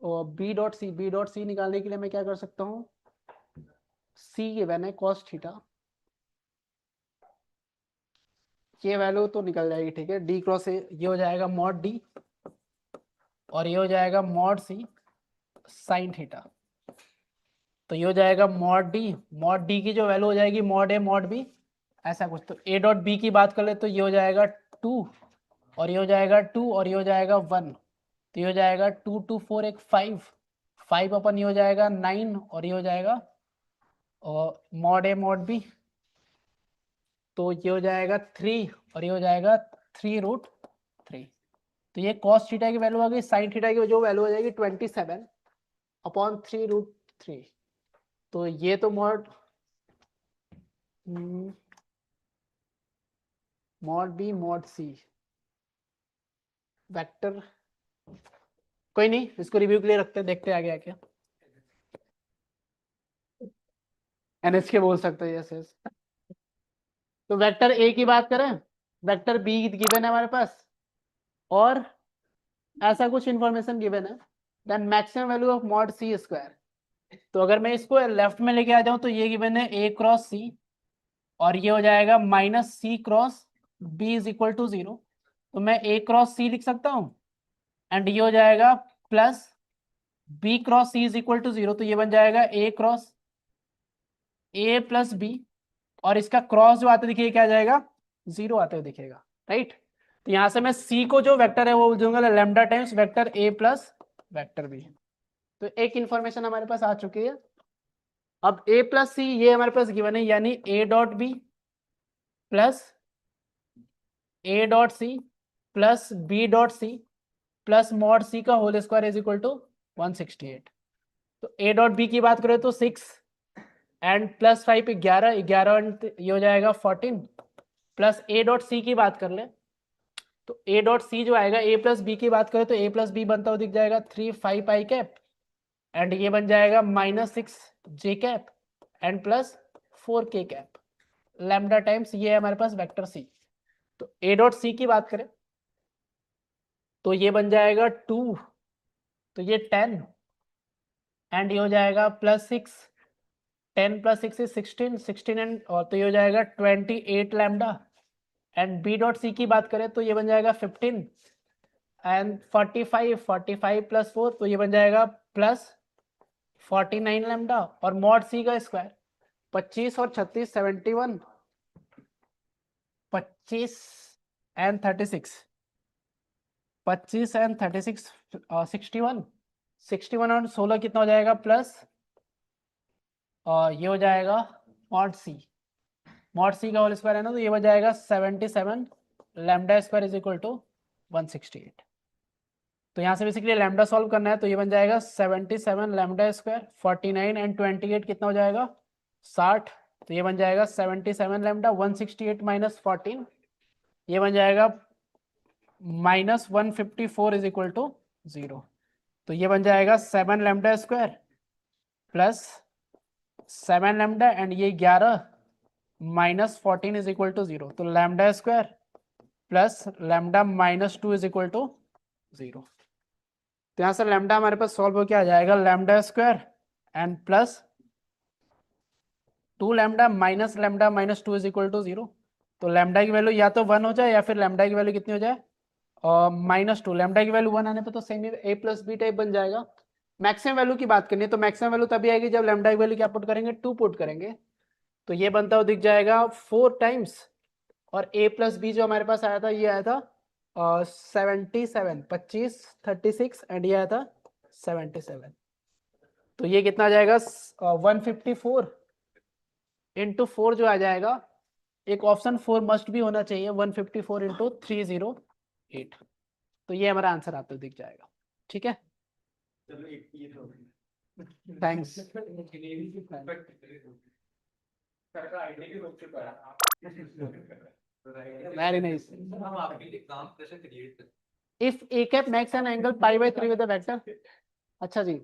और बी डॉट सी निकालने के लिए मैं क्या कर सकता हूँ, सी गिवन है कॉस थीटा, ये वैल्यू तो निकल जाएगी, ठीक है। डी क्रॉस ए ये हो जाएगा मॉड डी और ये हो जाएगा मॉड सी साइन थीटा। तो ये हो जाएगा मॉड डी की जो वैल्यू हो जाएगी मॉड ए मॉड बी, ऐसा कुछ। तो ए डॉट बी की बात कर ले तो ये हो जाएगा 2 और ये हो जाएगा 2 और ये हो जाएगा 1, तो ये हो जाएगा 2 2 4 एक 5 अपन ये हो जाएगा 9 और ये हो जाएगा और मॉड ए मॉड बी, तो ये हो जाएगा 3 और ये हो जाएगा 3√3। तो ये कॉस थीटा की वैल्यू आ गई, साइन थीटा की जो वैल्यू हो जाएगी 27/3√3। तो ये तो mod B mod C vector, कोई नहीं, इसको रिव्यू के लिए रखते हैं, देखते हैं आगे आके। एनएच के बोल सकते हैं यस यस। तो वेक्टर ए की बात करें, वेक्टर बी गिवन है हमारे पास और ऐसा कुछ इंफॉर्मेशन गिवन है, then maximum value of mod C square. तो अगर मैं इसको लेफ्ट में लेके आ जाऊं तो ये गिवन है ए क्रॉस सी और ये हो जाएगा minus C cross B is equal to 0। तो मैं ए क्रॉस सी लिख सकता हूँ एंड ये हो जाएगा plus B cross C is equal to 0। तो ये बन जाएगा A cross A plus B और इसका क्रॉस जो आते दिखेगा क्या आ जाएगा, 0 आते हुए दिखेगा, राइट। तो यहां से मैं सी को जो वेक्टर है वो बोल दूंगा lambda times vector A plus vector B. तो एक इंफॉर्मेशन हमारे पास आ चुकी है। अब ए प्लस सी ये हमारे पास गिवन है, यानी A dot B plus A dot C plus B dot C plus mod C का whole square is equal to 168। तो ए डॉट बी की बात करें तो 6 एंड प्लस 5 11 ये हो जाएगा 14 प्लस ए डॉट सी की बात कर ले तो ए डॉट सी जो आएगा ए प्लस बी की बात करें तो ए प्लस बी बनता हुआ दिख जाएगा 3 5 आई कैप एंड ये बन जाएगा -6 जे कैप एंड प्लस 4 के कैप लैम्डा टाइम्स ये है हमारे पास वेक्टर सी। तो ए डॉट सी की बात करें तो ये बन जाएगा 2, तो ये 10 एंड ये हो जाएगा +6, 10 + 6 is 16 एंड और तो ये हो जाएगा 28 lambda and B dot C की बात करें तो ये बन जाएगा 15 एंड 45 + 4 तो ये बन जाएगा +49 लैम्डा और मॉड सी का स्क्वायर 25 और 36 71 25 एंड 36 25 एंड 36 61 और 16 कितना हो जाएगा प्लस ये हो जाएगा मॉड सी का होल स्क्वायर है ना, तो ये हो जाएगा 77 lambda square is equal to 168। तो यहाँ से बेसिकली लैम्डा सॉल्व करना है तो ये बन जाएगा 77 लैम्डा स्क्वायर 49 एंड 28 कितना हो जाएगा 60। तो ये बन जाएगा 77 लैम्डा 168 माइनस 14 ये बन जाएगा -154 इज इक्वल टू 0। तो ये बन जाएगा 7 lambda square plus 7 lambda and ये 11 -14 इज इक्वल टू 0। तो lambda square plus lambda -2 is equal to 0। तो यहाँ से लैम्डा हमारे पास सॉल्व हो क्या आ जाएगा lambda square and plus 2 lambda minus lambda -2 is equal to 0। तो लैम्डा की वैल्यू या तो 1 हो जाए या फिर लैम्डा की वैल्यू कितनी हो जाए -2। लैम्डा की वैल्यू 1 आने पे तो सेम ए प्लस बी टाइप बन जाएगा। मैक्सिमम वैल्यू की बात करनी है तो मैक्सिमम वैल्यू तभी आएगी जब लैम्डा की वैल्यू क्या पुट करेंगे 2 पुट करेंगे। तो ये बनता हुआ दिख जाएगा 4 टाइम्स और ए प्लस बी जो हमारे पास आया था ये आया था 77 25 36 एंड ये आया था 77। तो ये कितना आ जाएगा 154 इंटू 4 जो आ जाएगा एक ऑप्शन 4 मस्ट भी होना चाहिए 154 इंटू 308। तो ये हमारा आंसर आपको दिख जाएगा, ठीक है। Thanks. Very nice. If A cap makes an angle pi by 3 with the vector, अच्छा जी,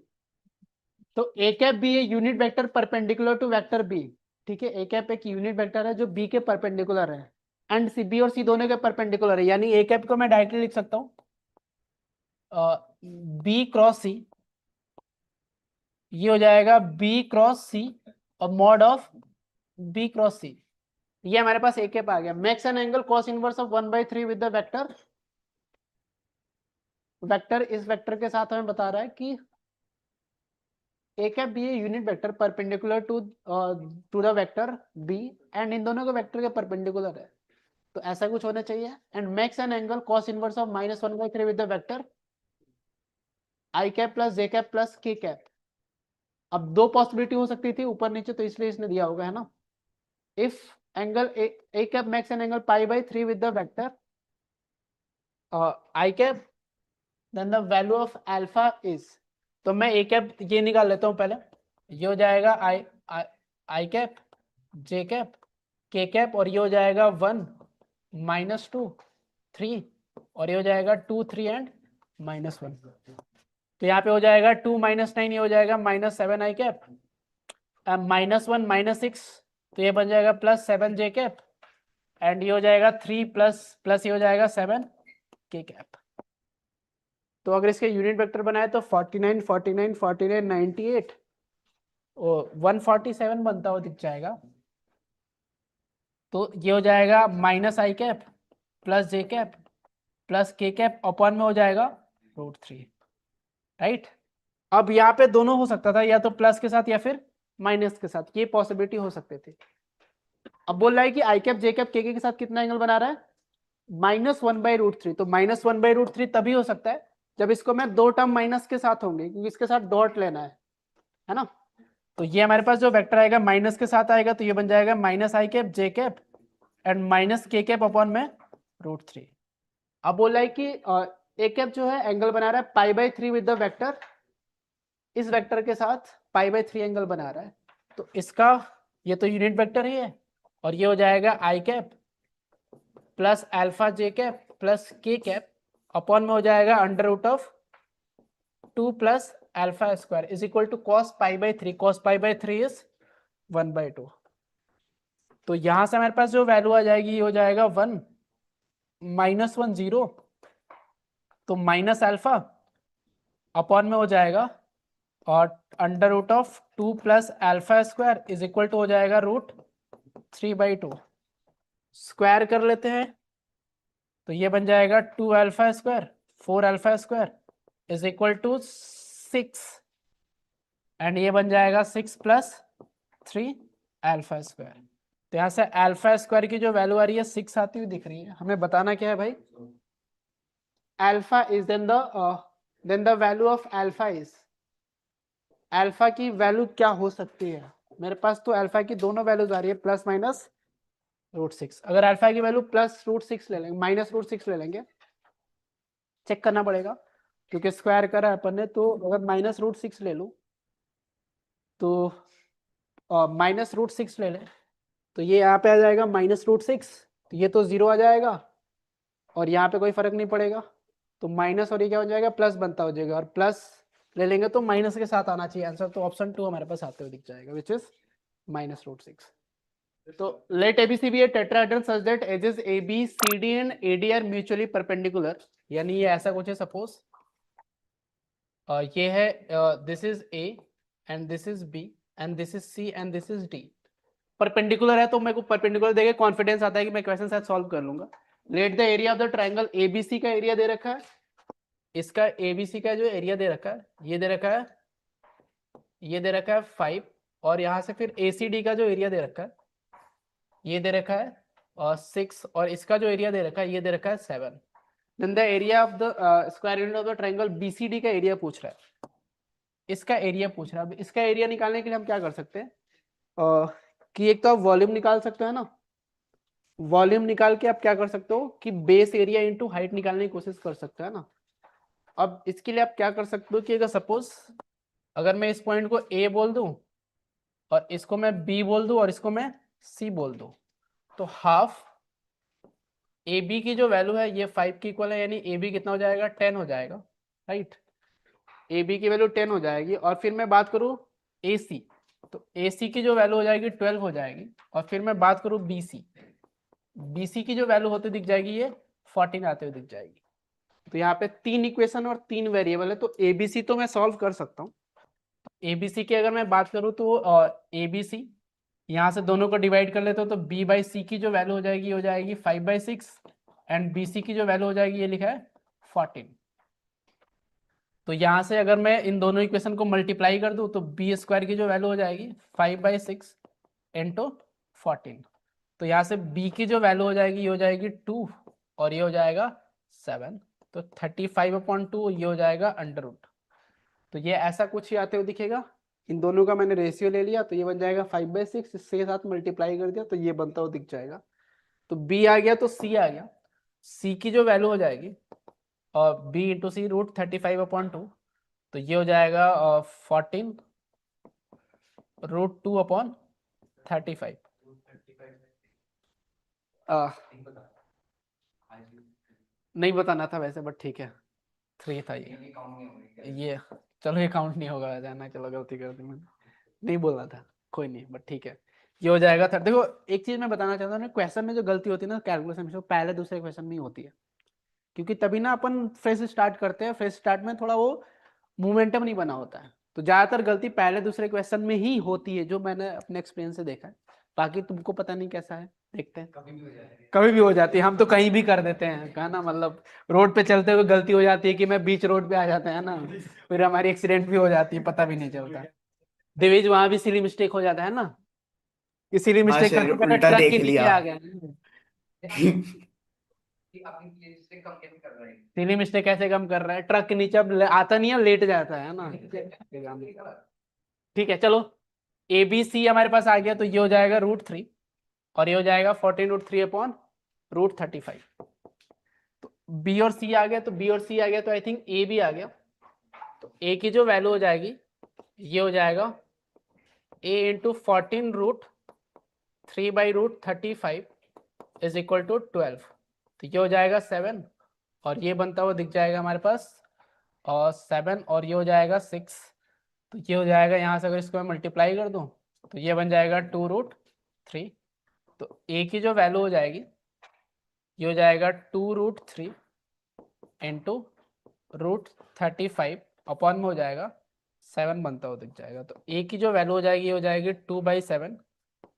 तो A cap B a unit vector perpendicular to vector B, ठीक है, ए कैप एक यूनिट वेक्टर है जो बी के परपेंडिकुलर है, एंड सी बी और सी दोनों के परपेंडिकुलर है, यानी ए कैप को मैं डायरेक्टली लिख सकता हूँ बी क्रॉस सी, ये हो जाएगा बी क्रॉस सी और mod of B cross C, ये हमारे पास ए कैप आ गया। Makes an angle cos inverse of 1/3 with the vector, vector इस वेक्टर के साथ हमें बता रहा है कि A cap B a unit vector perpendicular to to the vector B, and इन दोनों के वेक्टर के परपेंडिकुलर है, तो ऐसा कुछ होना चाहिए। And makes an angle cos inverse of -1/3 with the vector I cap plus J cap plus K cap. अब दो पॉसिबिलिटी हो सकती थी ऊपर नीचे, तो इसलिए इसने दिया होगा, है ना। If angle A cap makes an angle pi by 3 with the vector I cap, then the value of alpha is, तो मैं ए कैप ये निकाल लेता हूं पहले, ये हो जाएगा आई कैप जे कैप के कैप, और ये हो जाएगा 1 -2 3, और ये हो जाएगा 2 3 एंड -1, तो यहाँ पे हो जाएगा 2 -9, ये हो जाएगा -7 आई कैप, -1 -6, तो ये बन जाएगा +7 जे कैप, एंड ये हो जाएगा 3 प्लस ये हो जाएगा 7 के कैप। तो अगर इसके यूनिट वेक्टर बनाए तो 49 49 49 98 और 147 बनता हुआ दिख जाएगा, तो ये हो जाएगा -I cap plus J cap plus K cap upon में हो जाएगा √3, राइट। अब यहाँ पे दोनों हो सकता था, या तो प्लस के साथ या फिर माइनस के साथ, ये पॉसिबिलिटी हो सकते थे। अब बोल रहा है कि आई कैप जे कैप के साथ कितना एंगल बना रहा है, -1/√3, तो -1/√3 तभी हो सकता है जब इसको मैं दो टर्म माइनस के साथ होंगे, क्योंकि इसके साथ डॉट लेना है ना। तो ये हमारे पास जो वेक्टर आएगा माइनस के साथ आएगा, तो ये बन जाएगा -I cap J cap and -के कैप अपॉन में √3। अब बोल रहा है कि ए कैप जो है एंगल बना रहा है π/3 विद द वेक्टर, इस वेक्टर के साथ π/3 एंगल बना रहा है, तो इसका ये तो यूनिट वेक्टर ही है, और ये हो जाएगा I cap plus alpha J cap plus K cap upon में हो जाएगा √2 plus alpha square is equal to cos π/3, cos π/3 इज 1/2, तो यहां से हमारे पास जो वैल्यू आ जाएगी ये हो जाएगा 1 -1 0, तो माइनस अल्फा अपॉन में हो जाएगा और √2 plus alpha square is equal to हो जाएगा √3/2, स्क्वायर कर लेते हैं, तो ये बन जाएगा 2 alpha square 4 alpha square is equal to 6, and ये बन जाएगा 6 + 3 अल्फा स्क्वायर। तो यहाँ से अल्फा स्क्वायर की जो वैल्यू आ रही है 6 आती हुई दिख रही है। हमें बताना क्या है भाई, alpha is then the value of alpha is, alpha की वैल्यू क्या हो सकती है। मेरे पास तो अल्फा की दोनों वैल्यूज आ रही है +- √6, अगर अल्फा की वैल्यू +√6 ले लेंगे -√6 ले लेंगे, चेक करना पड़ेगा क्योंकि स्क्वायर करा अपन ने, तो अगर -√6 ले लूं तो -√6 ले लें, तो ये यहाँ पे आ जाएगा -√6, तो ये तो 0 आ जाएगा और यहाँ पे कोई फर्क नहीं पड़ेगा, तो माइनस और ये क्या हो जाएगा प्लस बनता हो जाएगा, और प्लस ले लेंगे तो माइनस के साथ आना चाहिए आंसर, तो ऑप्शन 2 हमारे पास आते हुए दिख जाएगा विच इज -√6। तो let ABC be a tetrahedral such that edges A B C D and A D are mutually perpendicular, यानी ये ऐसा कुछ है, सपोज ये है this is A and this is B and this is C and this is D, perpendicular है, तो मेरे को परपेंडिकुलर देके कॉन्फिडेंस आता है कि मैं क्वेश्चन शायद सॉल्व कर लूंगा। Let the area of the triangle ABC का एरिया दे रखा है, इसका एबीसी का जो एरिया दे रखा है ये दे रखा है, ये दे रखा है 5, और यहाँ से फिर एसीडी का जो एरिया दे रखा है ये दे रखा है और 6, और इसका जो एरिया दे रखा है ये दे रखा है 7। Then the area of the square unit of the triangle BCD का एरिया पूछ रहा है, इसका एरिया पूछ रहा है। अब इसका एरिया निकालने के लिए हम क्या कर सकते हैं कि एक तो आप वॉल्यूम निकाल सकते हैं ना, वॉल्यूम निकाल के आप क्या कर सकते हो कि बेस एरिया इनटू हाइट निकालने की कोशिश कर सकते हैं ना। अब इसके लिए आप क्या कर सकते हो कि अगर सपोज अगर मैं इस पॉइंट को ए बोल दूं और इसको मैं बी बोल दूं और इसको मैं सी बोल दूं, तो हाफ ए बी की जो वैल्यू है ये 5 की इक्वल है, यानी ए बी कितना हो जाएगा 10 हो जाएगा, राइट। ए बी की वैल्यू 10 हो जाएगी। और फिर मैं बात करूँ ए सी, तो ए सी की जो वैल्यू हो जाएगी 12 हो जाएगी। और फिर मैं बात करूँ बी सी, बी सी की जो वैल्यू होती दिख जाएगी ये 14 आते हुए दिख जाएगी। तो यहाँ पे 3 इक्वेशन और 3 वेरिएबल है, तो एबीसी तो मैं सॉल्व कर सकता हूँ। एबीसी की अगर मैं बात करूँ तो एबीसी यहाँ से दोनों को डिवाइड कर लेते हो, तो बी बाई सी की जो वैल्यू हो जाएगी 5/6, एंड बी सी की जो वैल्यू हो जाएगी ये लिखा है 14। तो यहाँ से अगर मैं इन दोनों इक्वेशन को मल्टीप्लाई कर दूं तो बी स्क्वायर की जो वैल्यू हो जाएगी 5/6 इंटू 14। तो यहाँ से b की जो वैल्यू हो जाएगी ये हो जाएगी 2 और ये हो जाएगा 7। तो 35/2 ये हो जाएगा अंडर रूट। तो ये ऐसा कुछ ही आते हुए दिखेगा। इन दोनों का मैंने रेशियो ले लिया तो ये बन जाएगा 5/6, इसके साथ मल्टीप्लाई कर दिया तो ये बनता हुआ दिख जाएगा। तो b आ गया तो c आ गया। c की जो वैल्यू हो जाएगी और b इंटू सी √35/2, तो ये हो जाएगा 14 √2/35। नहीं बताना था वैसे, बट ठीक है 3 था ये चलो ये काउंट नहीं होगा, जाना, चलो गलती कर दी मैंने, नहीं बोलना था, कोई नहीं, बट ठीक है ये हो जाएगा। देखो एक चीज मैं बताना चाहता हूँ ना, क्वेश्चन में जो गलती होती है ना कैलकुलेशन में, पहले दूसरे क्वेश्चन में ही होती है, क्योंकि तभी ना अपन फ्रेश स्टार्ट करते हैं, फ्रेश स्टार्ट में थोड़ा वो मोमेंटम नहीं बना होता है, तो ज्यादातर गलती पहले दूसरे क्वेश्चन में ही होती है, जो मैंने अपने एक्सपीरियंस से देखा है। बाकी तुमको पता नहीं कैसा है, देखते हैं। कभी भी हो जाती है, हम तो कहीं भी कर देते हैं, कहा ना, मतलब रोड पे चलते हुए गलती हो जाती है कि मैं बीच रोड पे आ जाता है ना, फिर हमारी एक्सीडेंट भी हो जाती है, पता भी नहीं चलता। दिवेज वहां भी सिली मिस्टेक हो जाता है ना, कि सिली हाँ मिस्टेक शरीर करते करते उल्टा ट्रक देख के नीचे लिया। आ गया। सिली मिस्टेक कैसे कम कर रहा है, ट्रक के नीचे अब आता नहीं है, लेट जाता है ना। ठीक है चलो, ए बी सी हमारे पास आ गया, तो ये हो जाएगा √3 और ये हो जाएगा 14√3/√35। तो बी और सी आ गया, तो बी और सी आ गया, तो आई थिंक ए भी आ गया। तो ए की जो वैल्यू हो जाएगी ये हो जाएगा a into 14√3/√35 is equal to 12। तो ये हो जाएगा 7 और ये बनता हुआ दिख जाएगा हमारे पास, और 7 और ये हो जाएगा 6। तो ये हो जाएगा, यहाँ से अगर इसको मैं मल्टीप्लाई कर दूं तो ये बन जाएगा 2√3। तो a की जो वैल्यू हो जाएगी ये हो जाएगा 2√3 इंटू √35 अपॉन में हो जाएगा 7 बनता हुआ दिख जाएगा। तो a की जो वैल्यू हो जाएगी ये हो जाएगी 2/7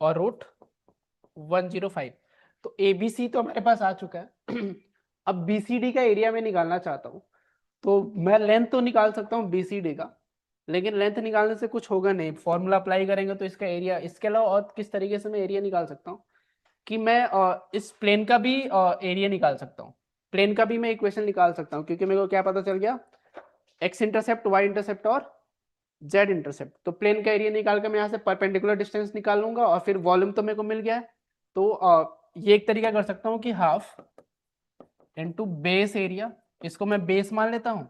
और √105। तो ए बी सी तो हमारे पास आ चुका है। अब बी सी डी का एरिया में निकालना चाहता हूँ, तो मैं लेंथ तो निकाल सकता हूँ बी सी डी का, लेकिन लेंथ निकालने से कुछ होगा नहीं, फॉर्मूला अप्लाई करेंगे तो इसका एरिया, इसके अलावा और किस तरीके से मैं एरिया निकाल सकता हूँ कि मैं इस प्लेन का भी एरिया निकाल सकता हूँ, प्लेन का भी मैं इक्वेशन निकाल सकता हूँ, क्योंकि मेरे को क्या पता चल गया, एक्स इंटरसेप्ट, वाई इंटरसेप्ट और जेड इंटरसेप्ट। तो प्लेन का एरिया निकाल कर मैं यहाँ से परपेंडिकुलर डिस्टेंस निकाल लूंगा, और फिर वॉल्यूम तो मेरे को मिल गया है। तो ये एक तरीका कर सकता हूँ कि हाफ इंटू बेस एरिया, इसको मैं बेस मान लेता हूँ,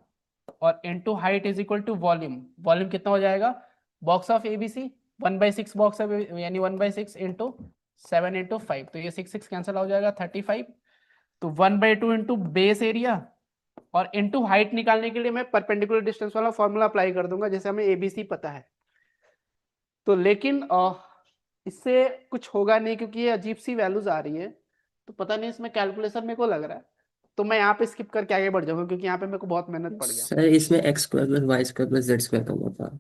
और into height is equal to volume. Volume कितना हो जाएगा, बॉक्स ऑफ एबीसी 1/6 बॉक्स है, यानी 1/6 इंटू 7 इंटू 5, तो ये 6 कैंसिल हो जाएगा 35। तो 1/2 इंटू बेस एरिया और इंटू हाइट निकालने के लिए मैं परपेंडिकुलर डिस्टेंस वाला फॉर्मूला अप्लाई कर दूंगा, जैसे हमें एबीसी पता है। तो लेकिन इससे कुछ होगा नहीं, क्योंकि ये अजीब सी वैल्यूज आ रही है, तो पता नहीं इसमें कैलकुलेशन मेरे को लग रहा है, तो मैं यहाँ पे स्किप करके आगे बढ़ जाऊंगा, क्योंकि यहाँ पे मेरे को बहुत मेहनत पड़ गया। सर इसमें x² + y² + z² का हुआ था।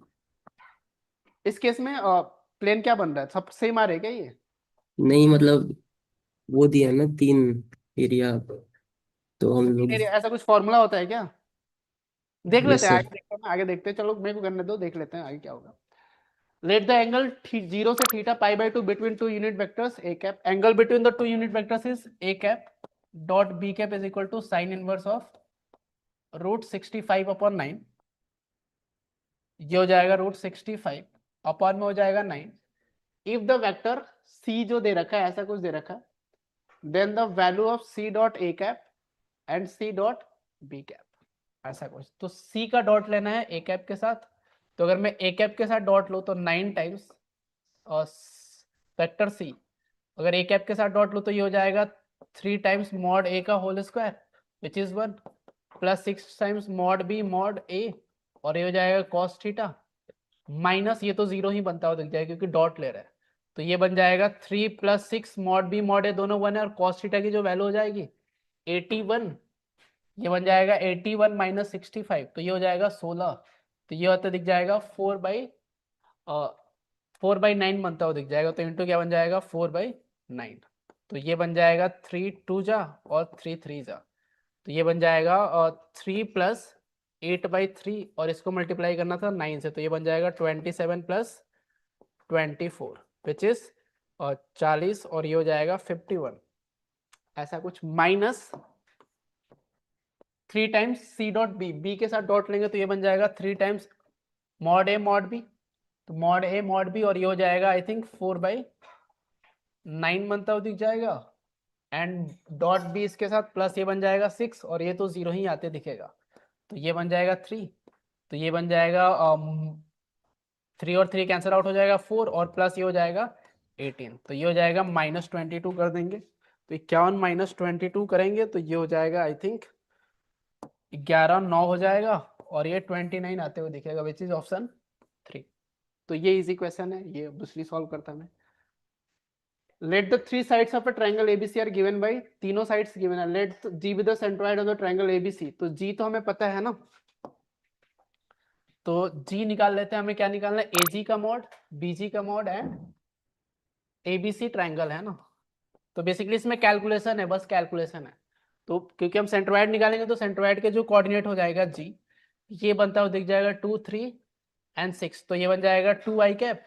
इस केस में प्लेन क्या बन रहा है, सब सेम आ रहे क्या ये? नहीं मतलब वो दिया है ना 3 एरिया, तो हम लोग। ऐसा कुछ फॉर्मूला होता है क्या? देख यस लेते हैं, सर। आगे देखते हैं, आगे देखते हैं, चलो मेरे को करने दो, देख लेते हैं आगे क्या होगा। लेट द एंगल 0 से theta π/2 between two unit vectors a cap, angle between the two unit vectors is a cap dot b cap is equal to sine inverse of √65/9। ये हो जाएगा √65 अपॉन में हो जाएगा 9। इफ द वेक्टर c जो दे रखा है, ऐसा कुछ दे रखा है, then the value of c dot a cap and c dot b cap, ऐसा कुछ। तो c का डॉट लेना है a कैप के साथ, तो अगर मैं a कैप के साथ डॉट लूँ तो 9 टाइम्स वेक्टर c, अगर a कैप के साथ डॉट लूँ तो ये हो जाएगा 3 टाइम्स मॉड ए का whole square which is 1 plus 6 times mod B mod A और ये हो जाएगा कॉस थीटा माइनस ये तो जीरो ही बनता हुआ दिख जाएगा क्योंकि डॉट ले रहा है तो ये बन जाएगा 3 प्लस 6 मॉड बी मॉड ए दोनों 1 है और कॉस थीटा की जो वैल्यू हो जाएगी 81 ये बन जाएगा 81 माइनस 65 तो ये हो जाएगा 16 तो ये होता दिख जाएगा 4/9 बनता हुआ दिख जाएगा तो इंटू क्या बन जाएगा 4/9 तो ये बन जाएगा 3 2 जा और 3 3 जा तो ये बन जाएगा 3 प्लस 8/3 और इसको मल्टीप्लाई करना था 9 से तो ये बन जाएगा 27 प्लस 24 विच इज 40 और ये हो जाएगा 51 ऐसा कुछ minus 3 times C dot B B के साथ डॉट लेंगे तो ये बन जाएगा 3 times mod A mod B तो मॉड ए मॉड बी और ये हो जाएगा आई थिंक 4/9 बनता हुआ दिख जाएगा एंड डॉट बी इसके साथ प्लस ये बन जाएगा 6 और ये तो जीरो ही आते दिखेगा तो ये बन जाएगा 3 तो ये बन जाएगा 3 और 3 कैंसिल आउट हो जाएगा 4 और प्लस ये हो जाएगा 18 तो ये हो जाएगा -22 कर देंगे तो 51 माइनस 22 करेंगे तो ये हो जाएगा आई थिंक 11 9 हो जाएगा और ये 29 आते हुए दिखेगा विच इज ऑप्शन 3 तो ये इजी क्वेश्चन है ये दूसरी सॉल्व करता मैं let the 3 sides of a triangle ABC are given by तीनों साइड्स गिवन है let G be the centroid of the triangle ABC तो जी तो हमें पता है ना तो जी निकाल लेते हैं हमें क्या निकालना है एजी का मॉड बीजी का मॉड एंड एबीसी ट्रायंगल है ना तो बेसिकली इसमें कैलकुलेशन है बस कैलकुलेशन है तो क्योंकि हम सेंट्रोइड निकालेंगे तो सेंट्रोइड के जो कोऑर्डिनेट हो जाएगा जी ये बनता हुआ दिख जाएगा 2 3 एंड 6 तो ये बन जाएगा 2i cap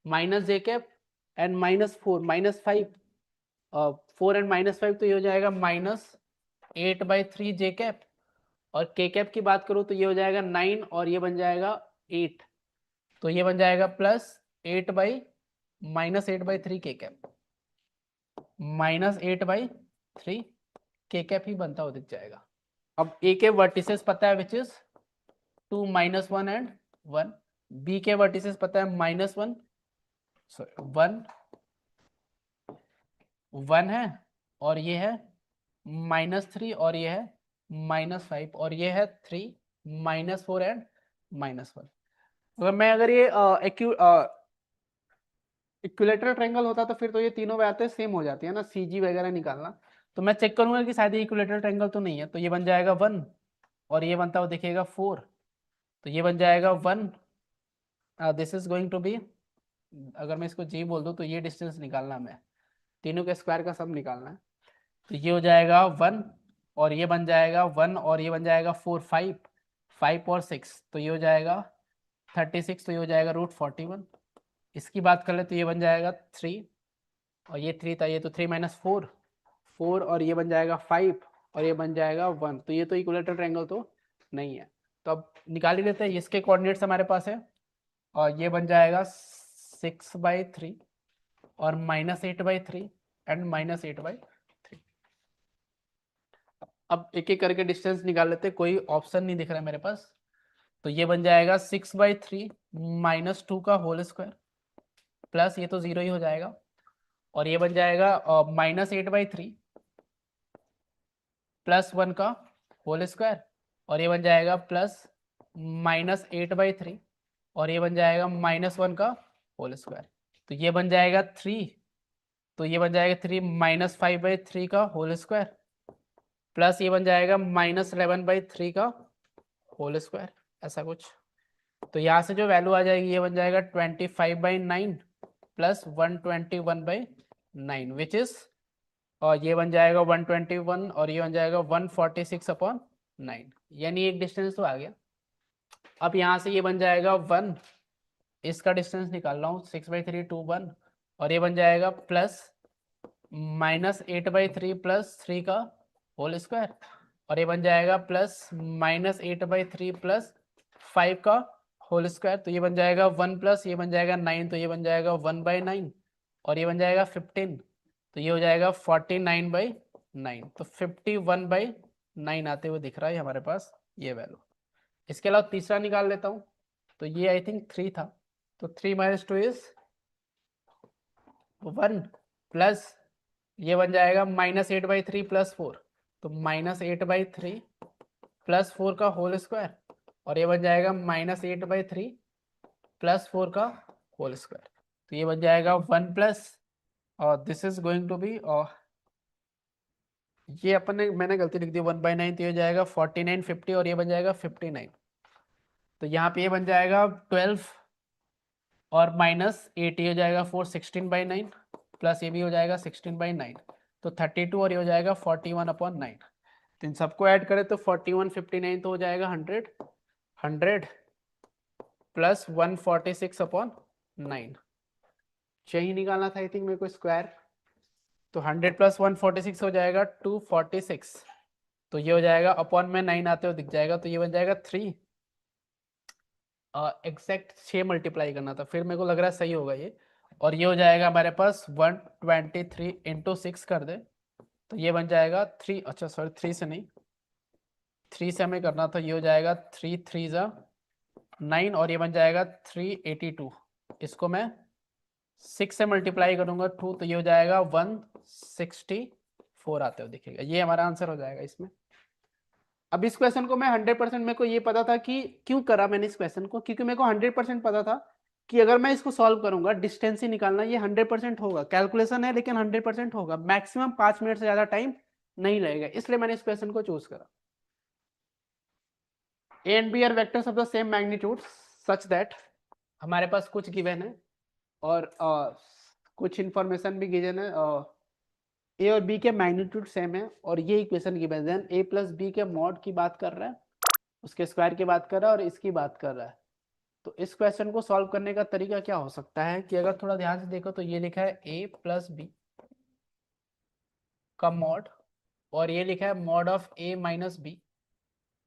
minus J cap and -4 -5 4 and -5 तो ये हो जाएगा -8/3 जे कैप और के कैप की बात करूँ तो ये हो जाएगा 9 और ये बन जाएगा 8 तो ये बन जाएगा प्लस 8/3 के कैप -8/3 के कैप ही बनता हुआ दिख जाएगा अब ए के वर्टिसेस पता है विच इज 2 -1 एंड 1 बी के वर्टिसेस पता है -1 सॉरी 1 है और ये है -3 और ये है -5 और ये है 3 -4 एंड -1 अगर ये इक्विलेटरल ट्रायंगल होता तो फिर तो ये तीनों बातें सेम हो जाती है ना सीजी वगैरह निकालना तो मैं चेक करूंगा कि शायद ये इक्विलेटरल ट्रायंगल तो नहीं है तो ये बन जाएगा 1 और ये बनता हुआ दिखेगा 4 तो ये बन जाएगा 1 this is going to be अगर मैं इसको जी बोल दूं तो ये डिस्टेंस निकालना मैं तीनों के स्क्वायर का सब निकालना है तो ये हो जाएगा 1 और ये बन जाएगा 1 और ये बन जाएगा 4 5 और 6 तो ये हो जाएगा 36 तो ये हो जाएगा √41 इसकी बात कर ले तो ये बन जाएगा 3 और ये 3 था ये तो 3 - 4 और ये बन जाएगा 5 और ये बन जाएगा 1 तो ये तो इक्विलेटरल ट्रायंगल तो नहीं है तो अब निकाल ही लेते हैं इसके कोऑर्डिनेट्स हमारे पास है और ये बन जाएगा 6/3 और -8/3 एंड -8/3 अब एक एक करके डिस्टेंस निकाल लेते कोई ऑप्शन नहीं दिख रहा है मेरे पास तो ये बन जाएगा 6/3 -2 का होल स्क्वायर प्लस ये तो जीरो ही हो जाएगा और ये बन जाएगा -8/3 +1 का होल स्क्वायर और ये बन जाएगा प्लस -8/3 और ये बन जाएगा -1 का होल स्क्वायर तो ये बन जाएगा 3 तो ये बन जाएगा 3 -5/3 का होल स्क्वायर प्लस ये बन जाएगा -11/3 का होल स्क्वायर ऐसा कुछ तो यहाँ से जो वैल्यू आ जाएगी ये बन जाएगा 25/9 प्लस 121/9 विच इज और ये बन जाएगा 121 और ये बन जाएगा 146/9 यानी एक डिस्टेंस तो आ गया अब यहाँ से ये बन जाएगा 1 इसका डिस्टेंस निकाल रहा हूँ 6/3 2 1 और ये बन जाएगा प्लस -8/3 + 3 का होल स्क्वायर और ये बन जाएगा प्लस -8/3 + 5 का होल स्क्वायर तो ये बन जाएगा 1 प्लस ये बन जाएगा 9 तो ये बन जाएगा 1/9 और ये बन जाएगा 15 तो ये हो जाएगा 49/9 तो 51/9 आते हुए दिख रहा है हमारे पास ये वैल्यू इसके अलावा तीसरा निकाल लेता हूँ तो ये आई थिंक 3 था तो 3 - 2 इज 1 प्लस ये बन जाएगा -8/3 + 4, तो -8/3 + 4 का होल स्क्वायर, और ये बन जाएगा -8/3 + 4 का होल स्क्वायर। तो ये बन जाएगा 1 प्लस, और this is going to be, और ये मैंने गलती लिख दी 1/9, तो ये हो जाएगा 49 50, और ये बन जाएगा 59। तो यहाँ पे ये बन जाएगा 12 और -8, ये हो जाएगा 4 16/9, प्लस ये भी हो जाएगा 16/9, तो 32, और ये हो जाएगा 41/9। तो इन सबको ऐड करें तो 41 59 तो हो जाएगा 100 प्लस 146/9। यही निकालना था आई थिंक मेरे को स्क्वायर। तो 100 प्लस 146 हो जाएगा 246, तो ये हो जाएगा अपॉन में 9 आते हुए दिख जाएगा, तो ये बन जाएगा 3। एग्जैक्ट 6 मल्टीप्लाई करना था, फिर मेरे को लग रहा है सही होगा ये। और ये हो जाएगा हमारे पास 123 इंटू 6 कर दे, तो ये बन जाएगा 3, अच्छा सॉरी 3 से नहीं, 3 से हमें करना था, ये हो जाएगा 3 3 जा 9, और ये बन जाएगा 382। इसको मैं 6 से मल्टीप्लाई करूंगा 2, तो ये हो जाएगा 164 आते हुए दिखेगा। ये हमारा आंसर हो जाएगा इसमें। अब इस क्वेश्चन को मैं 100% मेरे को ये पता था कि क्यों करा मैंने इस क्वेश्चन को, क्योंकि मेरे को 100% पता था कि अगर मैं इसको सॉल्व करूंगा, डिस्टेंस ही निकालना, ये 100% होगा। कैलकुलेशन है लेकिन 100% होगा, मैक्सिमम 5 मिनट से ज्यादा टाइम नहीं लगेगा, इसलिए मैंने इस क्वेश्चन को चूज करा। A and B are vectors of the same magnitude such that, हमारे पास कुछ गिवन है और कुछ इंफॉर्मेशन भी गिवन है। ए और बी के मैग्नीट्यूड सेम है, और ये इक्वेशन गिवन है। ए प्लस बी के मॉड की बात कर रहा है, उसके स्क्वायर की बात कर रहा है, और इसकी बात कर रहा है। तो इस क्वेश्चन को सॉल्व करने का तरीका क्या हो सकता है कि अगर थोड़ा ध्यान से देखो तो ये लिखा है ए प्लस बी का मॉड, और ये लिखा है mod of A minus B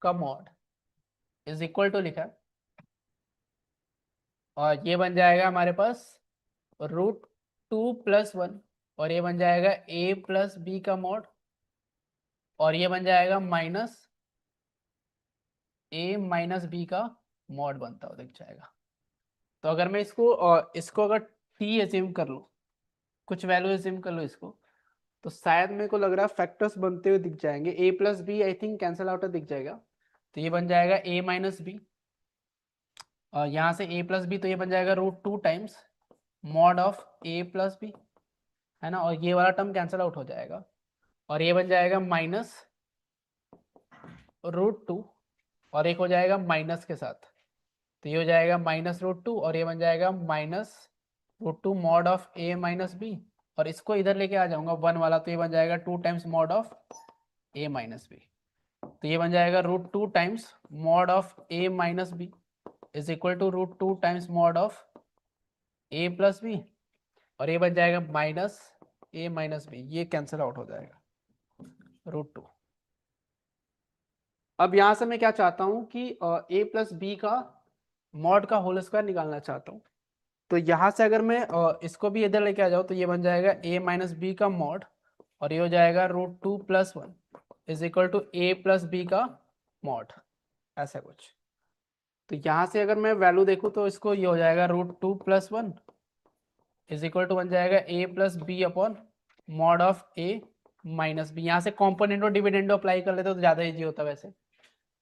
का मॉड इज इक्वल टू लिखा है, और ये बन जाएगा हमारे पास √2 + 1, और ये बन जाएगा ए प्लस बी का मॉड, और ये बन जाएगा माइनस ए माइनस बी का मॉड बनता हो दिख जाएगा। तो अगर मैं इसको अगर टी एज्यूम कर लूँ, कुछ वैल्यू एज्यूम कर लो इसको, तो शायद मेरे को लग रहा है फैक्टर्स बनते हुए दिख जाएंगे। A plus B I think cancel out दिख जाएगा, तो ये बन जाएगा ए माइनस बी, और यहाँ से ए प्लस बी, तो ये बन जाएगा √2 times mod of A plus B, है ना, और ये वाला टर्म कैंसिल आउट हो जाएगा, और ये बन जाएगा माइनस √2, और एक हो जाएगा माइनस के साथ, तो ये हो जाएगा -√2, और ये बन जाएगा -√2 mod of A minus B, और इसको इधर लेके आ जाऊंगा 1 वाला, तो ये बन जाएगा 2 times mod of A minus B, तो ये बन जाएगा √2 times mod of A minus B is equal to √2 times mod of A plus B, और ये बन जाएगा माइनस ए माइनस बी, ये कैंसिल आउट हो जाएगा √2। अब यहां से मैं क्या चाहता हूं कि ए प्लस बी का मॉड का होल स्क्वायर निकालना चाहता हूँ। तो यहाँ से अगर मैं इसको भी इधर लेके आ जाऊँ, तो ये बन जाएगा a माइनस बी का मॉड, और ये हो जाएगा √2 + 1 is equal to a plus B का मॉड, ऐसा कुछ। तो यहाँ से अगर मैं वैल्यू देखूँ तो इसको ये हो जाएगा √2 + 1 इज इक्वल टू बन जाएगा a plus B upon mod of a minus B. यहाँ से कॉम्पोनेंट और डिविडेंडो अप्लाई कर लेते तो ज़्यादा ईजी होता वैसे,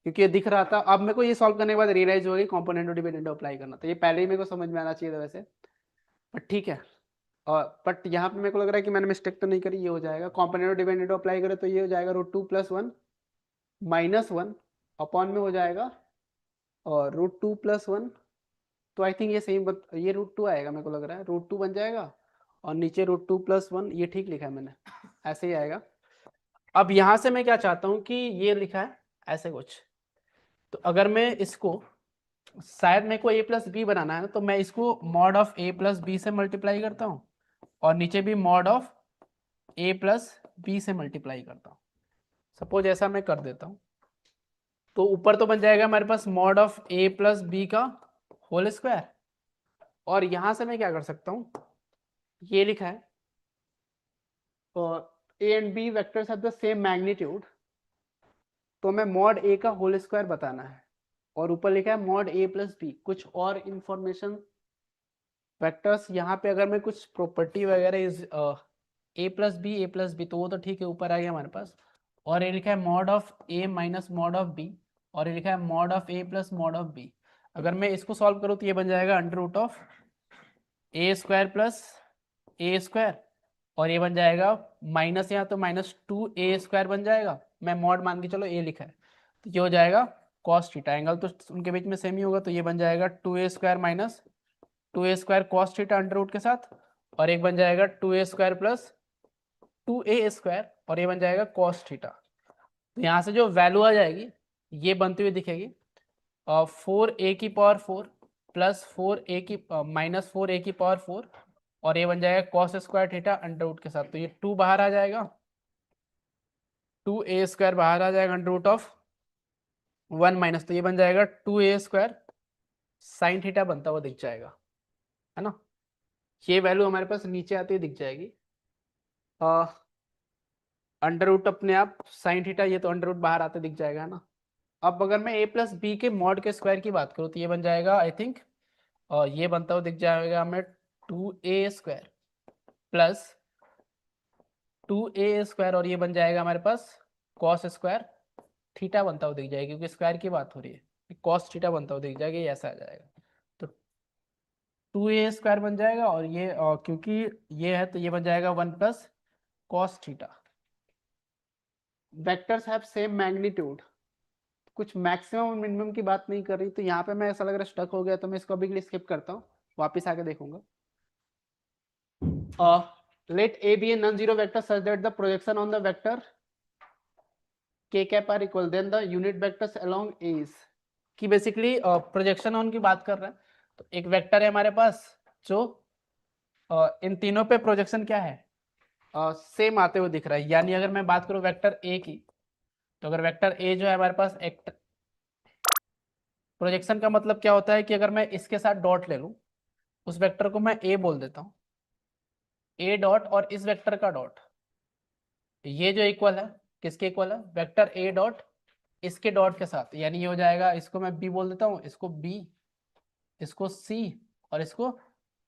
क्योंकि ये दिख रहा था। अब मेरे को ये सॉल्व करने के बाद रियलाइज हो गई कॉम्पोनेंट और डिविडेंडो अप्लाई करना, तो ये पहले ही मेरे को समझ में आना चाहिए था वैसे, बट ठीक है। और बट यहाँ पे मेरे को लग रहा है कि मैंने मिस्टेक तो नहीं करी। ये हो जाएगा कॉम्पोनेंट और डिविडेंडो अप्लाई करें तो ये हो जाएगा √2 + 1 -1 अपॉन में हो जाएगा और √2 + 1, तो आई थिंक ये सही ये √2 आएगा, मेरे को लग रहा है √2 बन जाएगा, और नीचे √2 + 1, ये ठीक लिखा है मैंने, ऐसे ही आएगा। अब यहाँ से मैं क्या चाहता हूँ कि ये लिखा है ऐसे कुछ, तो अगर मैं इसको, शायद मेरे को a प्लस बी बनाना है, तो मैं इसको mod of a plus B से मल्टीप्लाई करता हूँ, और नीचे भी mod of a plus B से मल्टीप्लाई करता हूँ। सपोज ऐसा मैं कर देता हूँ, तो ऊपर तो बन जाएगा हमारे पास mod of a plus B का होल स्क्वायर, और यहां से मैं क्या कर सकता हूँ, ये लिखा है और a and b vectors have the same magnitude, तो मैं मॉड a का होल स्क्वायर बताना है, और ऊपर लिखा है मॉड a प्लस बी। कुछ और इंफॉर्मेशन वेक्टर्स यहाँ पे अगर मैं कुछ प्रॉपर्टी वगैरह ए प्लस बी, तो वो तो ठीक है, ऊपर आ गया हमारे पास। और ये लिखा है mod of A minus mod of B, और ये लिखा है mod of A plus mod of B. अगर मैं इसको सॉल्व करूँ तो ये बन जाएगा under root of A square plus A square, और ये बन जाएगा माइनस, यहाँ तो माइनस 2a² बन जाएगा, मैं मॉड मान के चलो ए लिखा है, तो ये हो जाएगा कॉस थीटा। एंगल तो उनके बीच में सेम ही होगा, तो ये बन जाएगा 2a² minus 2a² cos theta under root के साथ, और एक बन जाएगा 2a² प्लस 2a², और ये बन जाएगा कॉस थीटा। तो यहाँ से जो वैल्यू आ जाएगी ये बनती हुई दिखेगी 4a⁴ प्लस 4a की माइनस 4a⁴, और ये बन जाएगा cos square theta under root के साथ। तो ये 2 बाहर आ जाएगा, 2a² बाहर आ जाएगा अंडर रूट ऑफ 1 माइनस, तो ये बन जाएगा 2a² साइन थीटा बनता हुआ दिख जाएगा, है ना। ये वैल्यू हमारे पास नीचे आती हुई दिख जाएगी। अंडर रूट अपने आप साइन थीटा, ये तो अंडर रूट बाहर आते दिख जाएगा, है ना। अब अगर मैं a प्लस बी के मॉड के स्क्वायर की बात करूँ तो ये बन जाएगा आई थिंक, ये बनता हुआ दिख जाएगा हमें 2a² प्लस 2a², और ये बन जाएगा हमारे पास कॉस स्क्वायर थीटा बनता हुआ दिख जाएगा, क्योंकि स्क्वायर की बात हो रही है, कॉस थीटा बनता हुआ दिख जाएगा, ये ऐसा आ जाएगा। तो 2a² बन जाएगा, और ये क्योंकि ये है तो ये बन जाएगा 1 plus cos theta. Vectors have same magnitude, कुछ मैक्सिमम और मिनिमम की बात नहीं कर रही, तो यहाँ पे मैं ऐसा लग रहा है स्टक हो गया, तो मैं इसको अभी के लिए स्किप करता हूँ, वापिस आके देखूंगा। Let A be a non zero vector such that the projection on the vector k cap are equal, then the unit vectors along A is, कि बेसिकली प्रोजेक्शन ऑन की बात कर रहे हैं। तो एक वेक्टर है हमारे पास जो इन तीनों पे प्रोजेक्शन क्या है, सेम आते हुए दिख रहा है। यानी अगर मैं बात करूं वेक्टर ए की, तो अगर वेक्टर ए जो है हमारे पास एक प्रोजेक्शन का मतलब क्या होता है कि अगर मैं इसके साथ डॉट ले लूं, उस वेक्टर को मैं ए बोल देता हूं, ए डॉट और इस वेक्टर का डॉट, ये जो इक्वल है किसके इक्वल है, वेक्टर ए डॉट इसके डॉट के साथ, यानी ये हो जाएगा, इसको मैं बी बोल देता हूँ, इसको बी, इसको सी, और इसको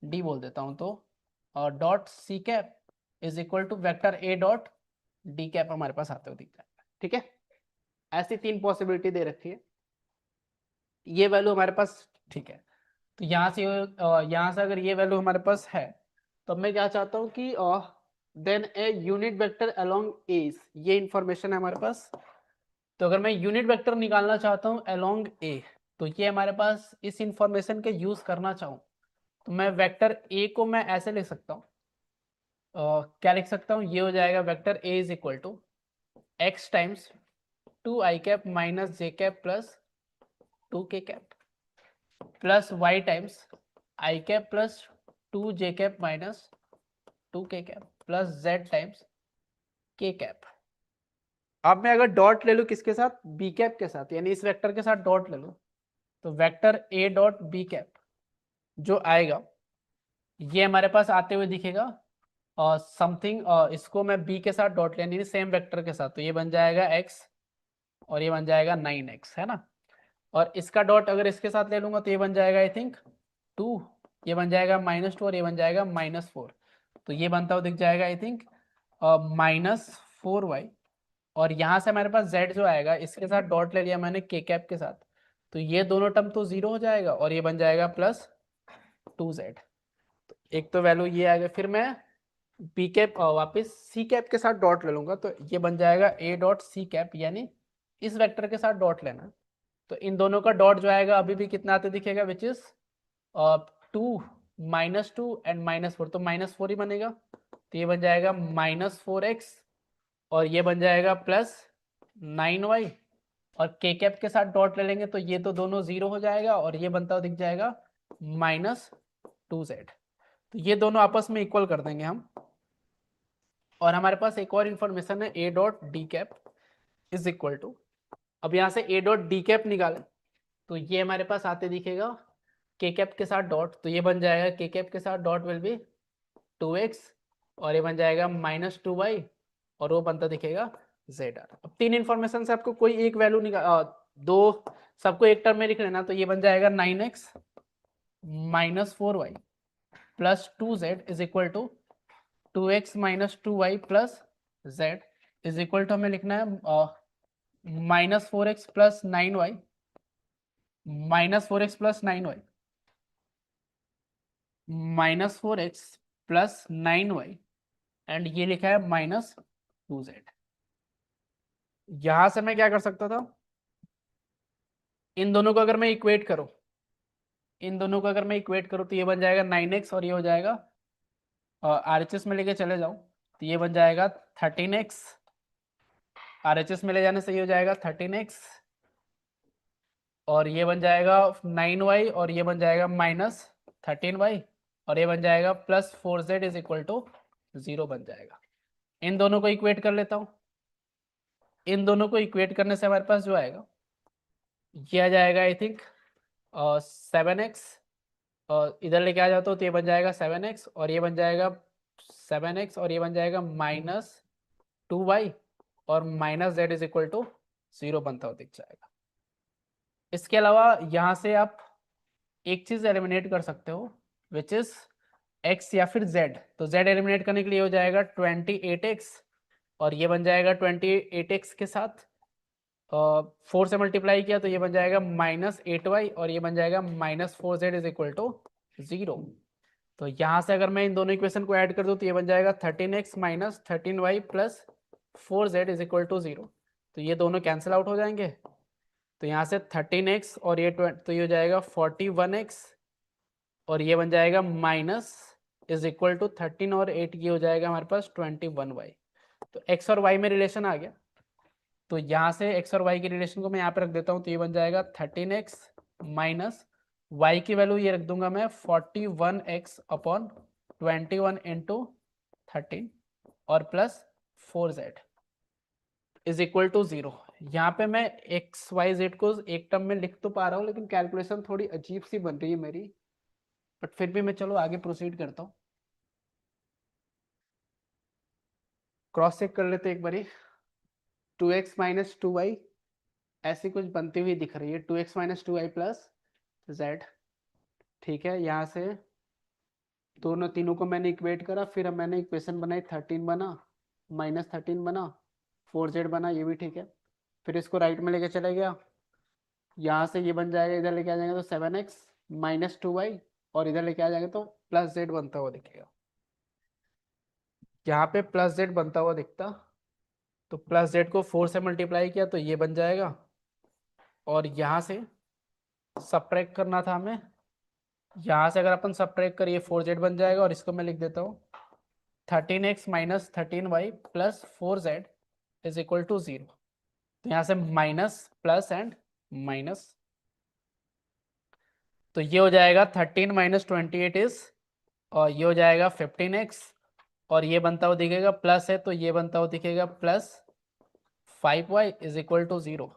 डी बोल देता हूँ। तो dot C cap is equal to vector A dot D cap हमारे पास आते हुए दिख जाएगा। ठीक है, ऐसी 3 पॉसिबिलिटी दे रखी है, ये वैल्यू हमारे पास, ठीक है। तो यहाँ से अगर ये वैल्यू हमारे पास है, तो मैं क्या चाहता हूँ कि देन ए यूनिट वेक्टर अलोंग एज, ये इंफॉर्मेशन है हमारे पास। तो अगर मैं यूनिट वेक्टर निकालना चाहता हूँ अलोंग ए, तो ये हमारे पास इस इंफॉर्मेशन के यूज करना चाहूँ, तो मैं वेक्टर ए को मैं ऐसे लिख सकता हूँ, क्या लिख सकता हूँ, ये हो जाएगा vector A is equal to X times 2i cap minus J cap प्लस 2k cap plus y times i cap plus 2j cap minus 2k cap plus z times k cap. अब मैं अगर डॉट ले लूं किसके साथ, b cap के साथ, यानी इस वेक्टर के साथ डॉट ले लूं, तो vector a dot b cap जो आएगा ये हमारे पास आते हुए दिखेगा और समथिंग, इसको मैं b के साथ डॉट लेनी है सेम वेक्टर के साथ, तो ये बन जाएगा x और ये बन जाएगा 9x, है ना। और इसका डॉट अगर इसके साथ ले लूंगा तो ये बन जाएगा आई थिंक 2, ये बन जाएगा -2 और ये बन जाएगा -4, तो ये बनता हुआ दिख जाएगा आई थिंक -4y। और यहाँ से हमारे पास z जो आएगा इसके साथ डॉट ले लिया मैंने k कैप के साथ, तो ये दोनों टर्म तो 0 हो जाएगा और ये बन जाएगा +2z। तो एक तो वैल्यू ये आ गया, फिर मैं b कैप वापस c कैप के साथ डॉट ले लूंगा, तो ये बन जाएगा a डॉट सी कैप, यानी इस वेक्टर के साथ डॉट लेना। तो इन दोनों का डॉट जो आएगा अभी भी कितना आते दिखेगा, विच इज 2 -2 एंड -4, तो -4 ही बनेगा, तो ये बन जाएगा -4x और ये बन जाएगा +9y, और k कैप के साथ डॉट ले लेंगे तो ये तो दोनों 0 हो जाएगा और ये बनता हुआ दिख जाएगा -2z। तो ये दोनों आपस में इक्वल कर देंगे हम। और हमारे पास एक और इंफॉर्मेशन है a dot D cap is equal to, अब यहाँ से a डॉट डी कैप निकालें तो ये हमारे पास आते दिखेगा k कैप के साथ डॉट, तो ये बन जाएगा k कैप के साथ डॉट विल बी 2x और ये बन जाएगा -2y और वो बनता दिखेगा zr। अब 3 इंफॉर्मेशन से आपको कोई एक वैल्यू निकाल, दो सबको एक टर्म में लिख लेना, तो ये बन जाएगा 9x -4y +2z is equal to 2x minus 2y plus z is equal to हमें लिखना है minus 4x plus 9y, minus 4x plus 9y, minus 4x plus 9y and ये लिखा है माइनस 2z। यहां से मैं क्या कर सकता था, इन दोनों को अगर मैं इक्वेट करूं, इन दोनों को अगर मैं इक्वेट करूं तो ये बन जाएगा 9x और ये हो जाएगा RHS में लेके चले जाऊं तो ये बन जाएगा 13x, RHS में ले जाने से ये हो जाएगा 13x और ये बन जाएगा 9y और ये बन जाएगा माइनस 13y और ये बन जाएगा plus 4z is equal to 0 बन जाएगा। इन दोनों को इक्वेट कर लेता हूं, इन दोनों को इक्वेट करने से हमारे पास जो आएगा ये आ जाएगा आई थिंक 7x और इधर लेके आ जाता हूँ तो ये बन जाएगा 7x और ये बन जाएगा 7x और ये बन जाएगा माइनस 2y और minus z is equal to 0 बनता हुआ दिख जाएगा। इसके अलावा यहाँ से आप एक चीज एलिमिनेट कर सकते हो विच इज x या फिर z। तो z एलिमिनेट करने के लिए हो जाएगा 28x और ये बन जाएगा 28x के साथ 4 से मल्टीप्लाई किया तो ये बन जाएगा माइनस 8y और ये बन जाएगा minus 4z is equal to 0। तो यहाँ से अगर मैं इन दोनों इक्वेशन को ऐड कर दूँ तो ये बन जाएगा 13x minus 13y plus 4z is equal to 0। तो ये दोनों कैंसिल आउट हो जाएंगे तो यहाँ से 13x और ये तो ये हो जाएगा 41x और ये बन जाएगा माइनस इज इक्वल टू 13 और 8 ये हो जाएगा हमारे पास 21y। तो x और y में रिलेशन आ गया तो यहाँ से x और y के रिलेशन को मैं यहाँ पे रख देता हूँ तो ये बन जाएगा 13x माइनस y की वैल्यू ये रख दूंगा मैं 41x अपॉन 21 इंटू 13 और plus 4z is equal to 0। यहाँ पे मैं x y z को एक टर्म में लिख तो पा रहा हूँ लेकिन कैलकुलेशन थोड़ी अजीब सी बन रही है मेरी, बट फिर भी मैं चलो आगे प्रोसीड करता हूँ। क्रॉस चेक कर लेते एक बारी। 2x माइनस 2y ऐसी कुछ बनती हुई दिख रही है, 2x minus 2y plus z। ठीक है, यहाँ से दोनों तीनों को मैंने इक्वेट करा, फिर अब मैंने इक्वेशन बनाई, 13 बना, माइनस 13 बना, 4z बना, ये भी ठीक है। फिर इसको राइट में लेके चले गया, यहाँ से ये बन जाएगा, इधर लेके आ जाएंगे तो 7x माइनस 2y और इधर लेके आ जाएंगे तो प्लस z बनता हुआ दिखेगा। यहाँ पे प्लस z बनता हुआ दिखता तो प्लस z को 4 से मल्टीप्लाई किया तो ये बन जाएगा और यहाँ से सब्ट्रैक्ट करना था हमें, यहाँ से अगर अपन सब्ट्रैक्ट करिए 4z बन जाएगा और इसको मैं लिख देता हूँ 13x minus 13y plus 4z is equal to 0। तो यहाँ से माइनस प्लस एंड माइनस तो ये हो जाएगा 13 माइनस 28 इज और ये हो जाएगा 15x और ये बनता हुआ दिखेगा प्लस है तो ये बनता हुआ दिखेगा plus 5y is equal to 0।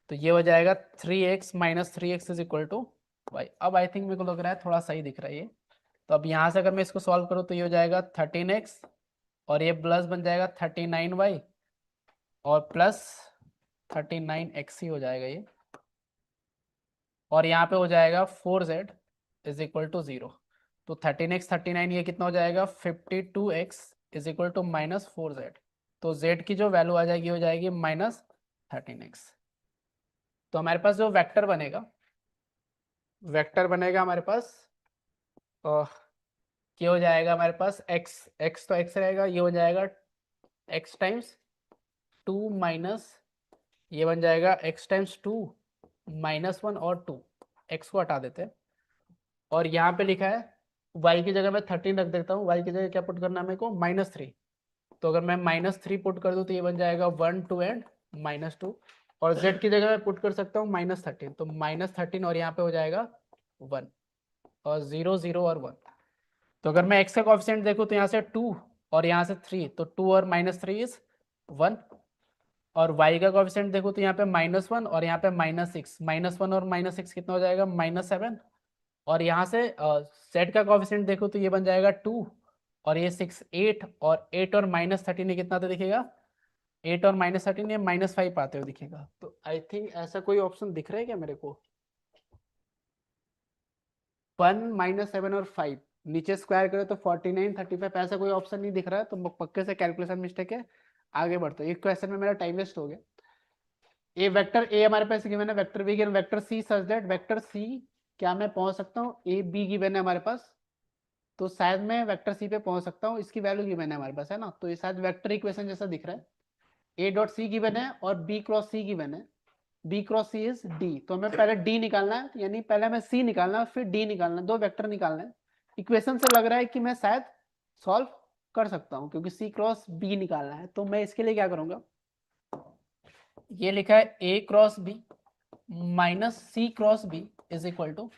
तो ये हो जाएगा 3x minus 3x is equal to y। अब आई थिंक मेरे को लग रहा है थोड़ा सही दिख रहा है ये। तो अब यहाँ से अगर मैं इसको सॉल्व करूँ तो ये हो जाएगा 13x और ये प्लस बन जाएगा 39y और प्लस 39x ही हो जाएगा ये और यहाँ पे हो जाएगा 4z इज इक्वल टू 0। तो 13x 39 ये कितना हो जाएगा 52x is equal to minus 4z। तो z की जो वैल्यू आ जाएगी हो जाएगी माइनस 13x। तो हमारे पास जो वेक्टर बनेगा हमारे पास ये हो जाएगा हमारे पास x तो x रहेगा, ये हो जाएगा x टाइम्स 2 माइनस ये बन जाएगा x टाइम्स 2 माइनस 1 और 2 x को हटा देते हैं और यहाँ पे लिखा है y की जगह मैं 13 रख देता हूँ, y की जगह क्या पुट करना है मेरे को -3। तो अगर मैं -3 पुट कर दूँ तो ये बन जाएगा 1 2 एंड -2 और z की जगह मैं पुट कर सकता हूँ -13 तो -13 और यहाँ पे हो जाएगा 1 और 0 0 और 1। तो अगर मैं x का कोएफिशिएंट देखूँ तो यहाँ से 2 और यहाँ से 3 तो 2 और -3 इज 1 और y का कोएफिशिएंट देखो तो यहाँ पे -1 और यहाँ पे -6, -1 और -6 कितना हो जाएगा -7 और यहाँ से z का कोएफिशिएंट देखो तो ये बन जाएगा 2 और ये 6 8 और 8 और -13 ये कितना तो दिखेगा 8 और -13 ये -5 आते हुए दिखेगा। तो आई थिंक ऐसा कोई ऑप्शन दिख रहा है क्या मेरे को 1 -7 और 5 नीचे स्क्वायर करें तो 49 35 ऐसा कोई ऑप्शन नहीं दिख रहा है, तो पक्के से कैलकुलेशन मिस्टेक है। आगे बढ़ते हैं, एक क्वेश्चन में मेरा टाइम वेस्ट हो गया। ए वेक्टर ए हमारे पास गिवन है, vector B given, vector C such that vector C क्या मैं पहुंच सकता हूँ, ए बी गिवन है हमारे पास, तो शायद मैं वेक्टर सी पे पहुंच सकता हूँ, इसकी वैल्यू गिवन है हमारे पास, है ना, तो ये शायद वेक्टर इक्वेशन जैसा दिख रहा है। ए डॉट सी गिवन है और बी क्रॉस सी गिवन है, B cross C is D, तो हमें पहले डी निकालना है, यानी पहले हमें सी निकालना है फिर डी निकालना है, दो वेक्टर निकालना है। इक्वेशन से लग रहा है कि मैं शायद सॉल्व कर सकता हूँ, क्योंकि सी क्रॉस बी निकालना है, तो मैं इसके लिए क्या करूंगा, ये लिखा है A cross B minus C cross B is equal to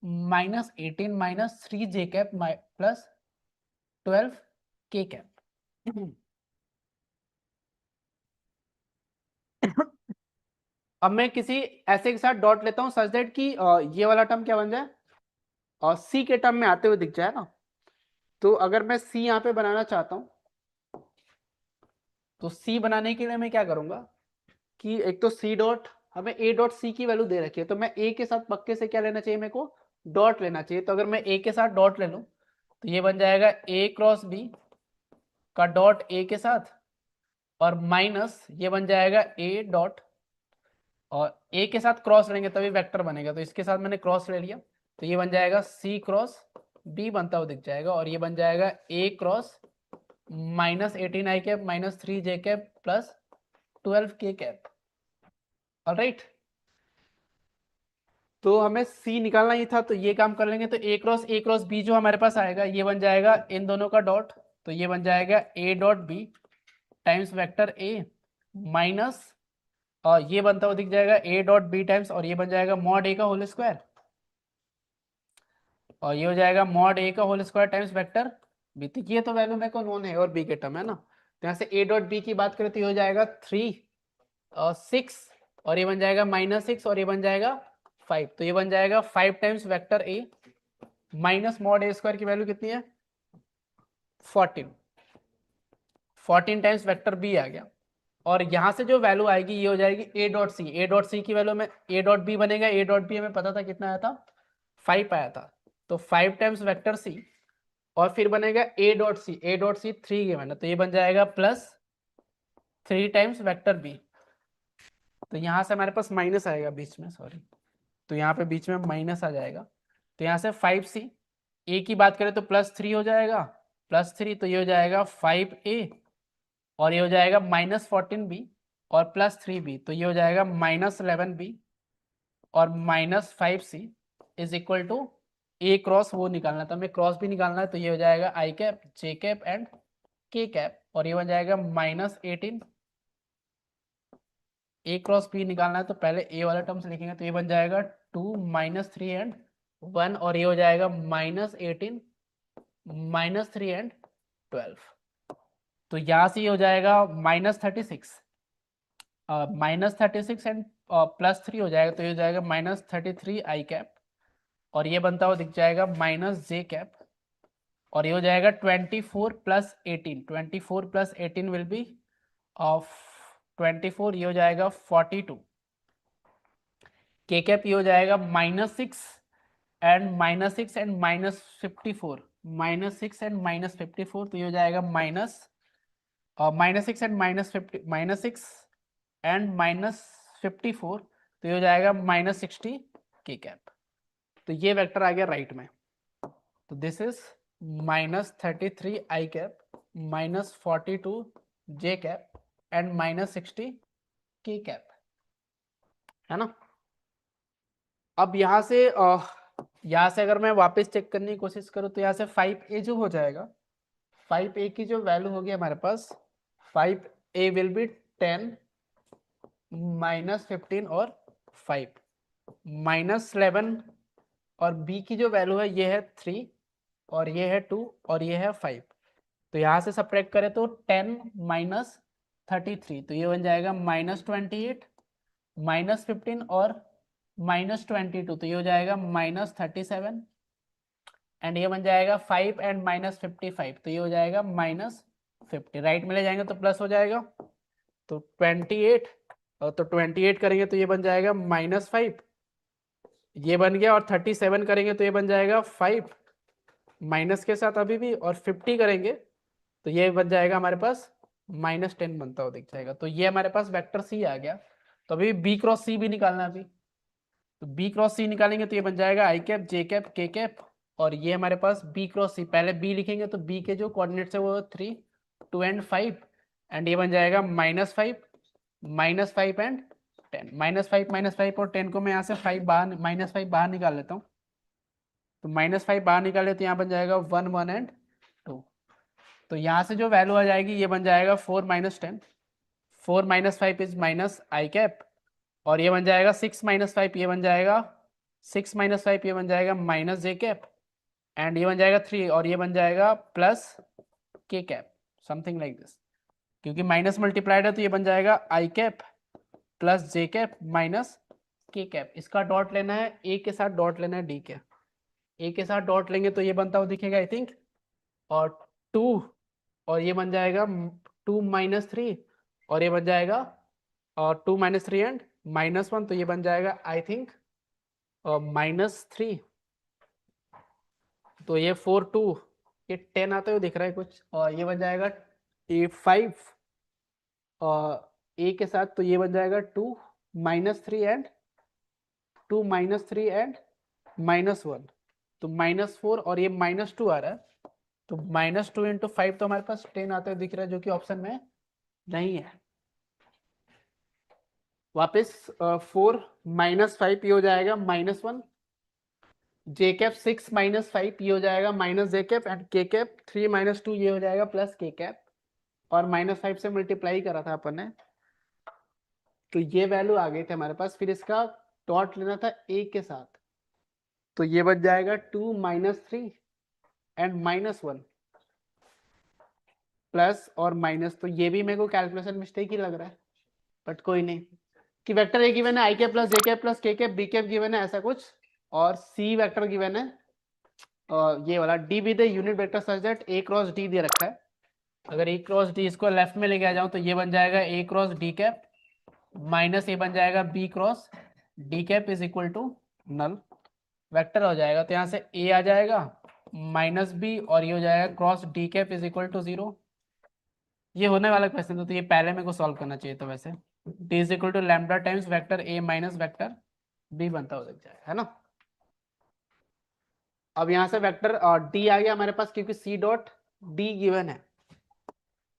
-18 minus 3 J cap plus 12 K cap. अब मैं किसी ऐसे के साथ डॉट लेता हूं सच दैट कि ये वाला टर्म क्या बन जाए और सी के टर्म में आते हुए दिख जाए ना। तो अगर मैं सी यहाँ पे बनाना चाहता हूं, तो सी बनाने के लिए मैं क्या करूंगा कि एक तो सी डॉट, हमें ए डॉट सी की वैल्यू दे रखी है, तो मैं ए के साथ पक्के से क्या लेना चाहिए, मेरे को डॉट लेना चाहिए। तो अगर मैं ए के साथ डॉट ले लूं तो ये बन जाएगा ए क्रॉस बी का डॉट ए के साथ, और माइनस ये बन जाएगा ए डॉट, और ए के साथ क्रॉस लेंगे तभी वेक्टर बनेगा, तो इसके साथ मैंने क्रॉस ले लिया, तो ये बन जाएगा सी क्रॉस बी बनता हुआ दिख जाएगा, और ये बन जाएगा A cross -18 I cap minus 3 J cap plus 12 K cap. Alright, तो हमें सी निकालना ही था, तो ये काम कर लेंगे। तो ए क्रॉस बी जो हमारे पास आएगा ये बन जाएगा इन दोनों का डॉट, तो ये बन जाएगा A dot B times vector A minus, और ये बनता हुआ दिख जाएगा ए डॉट बी टाइम्स, और ये बन जाएगा मॉड ए का होल स्क्वायर, और ये हो जाएगा मॉड ए का whole square times vector B. तो ये तो वैल्यू मेरे को नोन है और बी के टर्म है ना, तो यहाँ से ए डॉट बी की बात करें तो ये हो जाएगा 3 और 6, और ये बन जाएगा -6, और ये बन जाएगा 5, तो ये बन जाएगा 5 times vector A minus mod A square की वैल्यू कितनी है 14 टाइम्स वेक्टर बी आ गया, और यहां से जो वैल्यू आएगी ये हो जाएगी ए डॉट सी की वैल्यू में ए डॉट बी बनेगा, ए डॉट बी हमें पता था कितना आया था 5 आया था, तो 5 टाइम्स वेक्टर सी, और फिर बनेगा ए डॉट सी 3 गिवन है, तो ये बन जाएगा प्लस 3 टाइम्स वेक्टर बी, तो यहाँ से हमारे पास माइनस आएगा बीच में, सॉरी, तो यहाँ पे बीच में माइनस आ जाएगा, तो यहाँ से 5c, ए की बात करें तो +3 हो जाएगा, +3, तो ये हो जाएगा 5a, और ये हो जाएगा -14b और +3b, तो ये हो जाएगा -11b और -5c is equal to A cross वो निकालना था, हमें क्रॉस भी निकालना है, तो ये हो जाएगा I cap J cap and के कैप, और ये बन जाएगा -18, ए क्रॉस बी निकालना है तो पहले ए वाला टर्म्स लिखेंगे, तो ये बन जाएगा 2 -3 एंड 1, और ये हो जाएगा -18 -3 एंड 12, तो यहाँ से ये हो जाएगा -36 एंड +3 हो जाएगा, तो ये हो जाएगा -33 आई कैप, और ये बनता हुआ दिख जाएगा -j कैप, और ये हो जाएगा 24 + 18 विल बी ऑफ 24, ये हो जाएगा 42, के कैप ये हो जाएगा -6 एंड -6 एंड -54, -6 एंड -54, तो ये हो जाएगा -6 एंड -6 एंड -54, तो ये हो जाएगा -60 के कैप, तो ये वेक्टर आ गया राइट में, तो this is -33 I cap -42 J cap and -60 के कैप, है ना। अब यहाँ से अगर मैं वापस चेक करने की कोशिश करूँ तो यहाँ से 5a जो हो जाएगा, 5a की जो वैल्यू होगी हमारे पास 5a विल बी 10 -15 और 5 -11, और b की जो वैल्यू है ये है 3 और ये है 2 और ये है 5, तो यहाँ से सब्ट्रैक्ट करें तो 10 -33, तो ये बन जाएगा -28 -15 और -22, तो ये हो जाएगा -37, एंड ये बन जाएगा 5 एंड -55, तो ये हो जाएगा -50, राइट में ले जाएंगे तो प्लस हो जाएगा, तो 28, और तो 28 करेंगे तो ये बन जाएगा -5, ये बन गया, और 37 करेंगे तो ये बन जाएगा 5 माइनस के साथ अभी भी, और 50 करेंगे तो ये बन जाएगा हमारे पास -10 बनता हुआ दिख जाएगा। तो ये हमारे पास वेक्टर सी आ गया। तो अभी बी क्रॉस सी भी निकालना है अभी। तो बी क्रॉस सी निकालेंगे तो ये बन जाएगा आई कैप जे कैप के कैप, और ये हमारे पास बी क्रॉस सी, पहले बी लिखेंगे तो बी के जो कोऑर्डिनेट्स है वो 3, 2 एंड 5, एंड ये बन जाएगा -5, -5 एंड 10। -5 और 10 को मैं यहाँ से 5 बाहर, -5 बाहर निकाल लेता हूँ। तो -5 बाहर निकाले तो यहाँ बन जाएगा 1, 1 एंड 2। तो यहाँ से जो वैल्यू आ जाएगी ये बन जाएगा 4 - 10। 4 - 5 इज माइनस आई कैप, और ये बन जाएगा 6 - 5, ये बन जाएगा 6 - 5, ये बन जाएगा माइनस जे कैप, एंड ये बन जाएगा 3, और ये बन जाएगा plus K cap, something like this. क्योंकि माइनस मल्टीप्लाइड है तो ये बन जाएगा I cap plus J cap minus के कैप। इसका डॉट लेना है, ए के साथ डॉट लेना है डी के। ए के साथ डॉट लेंगे तो ये बनता हुआ दिखेगा आई थिंक, और 2, और ये बन जाएगा 2 - 3, और ये बन जाएगा और 2 - 3 एंड -1, तो ये बन जाएगा आई थिंक -3। तो ये 4, 2, ये 10 आते हुए दिख रहा है कुछ, और ये बन जाएगा ये 5 और ए के साथ, तो ये बन जाएगा 2 - 3 एंड 2 - 3 एंड -1, तो -4, और ये -2 आ रहा है। तो -2 × 5 तो हमारे पास 10 आते हुए दिख रहा है, जो कि ऑप्शन में नहीं है। वापस 4 - 5 ये हो जाएगा -1, जे कैप 6 - 5 ये हो जाएगा माइनस जे कैप, एंड के कैप 3 - 2 ये हो जाएगा प्लस के कैप, और -5 से मल्टीप्लाई करा था अपन ने, तो ये वैल्यू आ गई थी हमारे पास। फिर इसका डॉट लेना था ए के साथ, तो ये बन जाएगा 2 - 3 एंड -1 प्लस और माइनस। तो ये भी मेरे को कैलकुलेशन मिस्टेक ही लग रहा है, बट कोई नहीं। कि वेक्टर ए गिवन है आई कैप प्लस जे cap plus K cap, B cap given है ऐसा कुछ, और सी वेक्टर गिवन है ये वाला D with unit vector such that A cross D दे रखा है। अगर ए क्रॉस डी इसको लेफ्ट में लेके आ जाऊं तो ये बन जाएगा A cross D cap minus ये बन जाएगा B cross D cap is equal to null vector हो जाएगा। तो यहाँ से ए आ जाएगा माइनस बी, और ये हो जाएगा cross D cap is equal to 0। ये होने वाला क्वेश्चन था, तो ये पहले मेरे को सॉल्व करना चाहिए था वैसे। D is equal to lambda times vector A minus vector B बनता हो जाएगा, है ना। अब यहाँ से वेक्टर डी आ गया हमारे पास, क्योंकि सी डॉट डी गिवन है।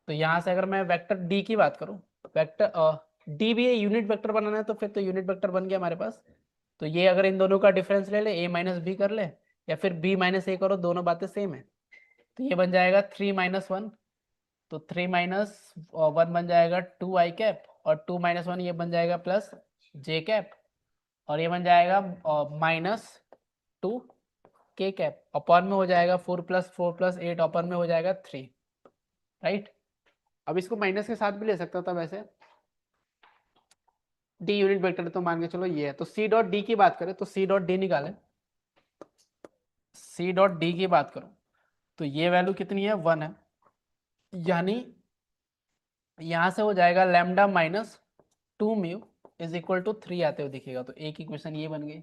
तो यहाँ से अगर मैं वेक्टर डी की बात करूँ, वेक्टर डी भी यूनिट वेक्टर बनाना है, तो फिर तो यूनिट वेक्टर बन गया हमारे पास। तो ये अगर इन दोनों का डिफरेंस ले ले, ए माइनस बी कर ले, या फिर बी माइनस ए करो, दोनों बातें सेम है। तो ये बन जाएगा 3 - 1, तो 3 - 1 बन जाएगा 2 आई कैप, और 2 - 1 ये बन जाएगा प्लस जे कैप, और ये बन जाएगा -2 के कैप, अपॉन में हो जाएगा 4 + 4 + 8, अपॉन में हो जाएगा 3, राइट। अब इसको माइनस के साथ भी ले सकता था वैसे, डी यूनिट वेक्टर तो मान के चलो ये है। तो सी डॉट डी की बात करें तो सी डॉट डी निकालें, सी डॉट डी की बात करूं तो ये वैल्यू कितनी है 1 है, यानी यहां से हो जाएगा lambda minus 2 mu is equal to 3 आते हुए दिखेगा। तो ए की इक्वेशन ये बन गई।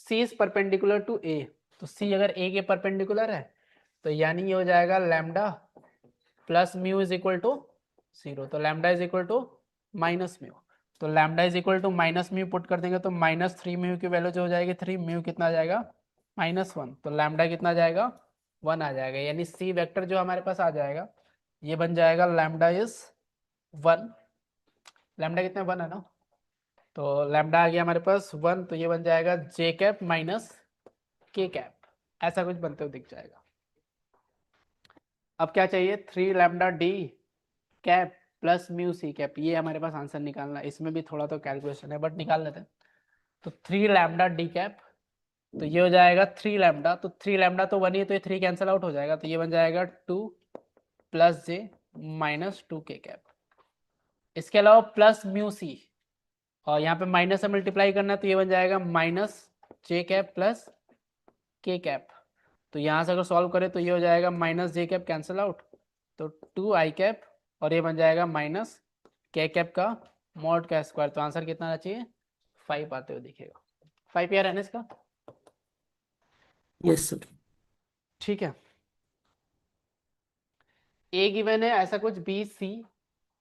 सी इज परपेंडिकुलर टू ए, तो सी अगर ए के परपेंडिकुलर है तो यानी ये हो जाएगा lambda plus mu is equal to 0, तो lambda is equal to minus mu. तो lambda is equal to minus mu put कर देंगे तो -3 म्यू की वैल्यू जो हो जाएगी 3, म्यू कितना आ जाएगा -1, तो लैम्डा कितना आ जाएगा 1 आ जाएगा। यानी सी वेक्टर जो हमारे पास आ जाएगा ये बन जाएगा लैम्डा इज 1, लैम्डा कितना 1 है ना, तो लैम्डा आ गया हमारे पास 1, तो ये बन जाएगा जे कैप माइनस के कैप, ऐसा कुछ बनते हुए दिख जाएगा। अब क्या चाहिए 3 lambda D cap plus mu C cap, ये हमारे पास आंसर निकालना है। इसमें भी थोड़ा तो कैलकुलेशन है बट निकाल लेते हैं। तो 3 लैम्डा डी कैप, तो ये हो जाएगा 3 लैम्डा, तो 3 लैम्डा तो 1 ही है, तो ये 3 कैंसिल आउट हो जाएगा, तो ये बन जाएगा 2 प्लस जे माइनस 2 के कैप। इसके अलावा प्लस म्यू सी, और यहाँ पे माइनस से मल्टीप्लाई करना है, तो ये बन जाएगा minus J cap plus K cap. तो यहाँ से अगर सॉल्व करें तो ये हो जाएगा minus J cap cancel out, तो 2 आई कैप, और ये बन जाएगा माइनस के कैप का मॉड का स्क्वायर। तो आंसर कितना आना चाहिए 5 आते हुए दिखेगा। 5 यार है ना इसका, यस सर। ठीक है। ए गिवन है ऐसा कुछ B C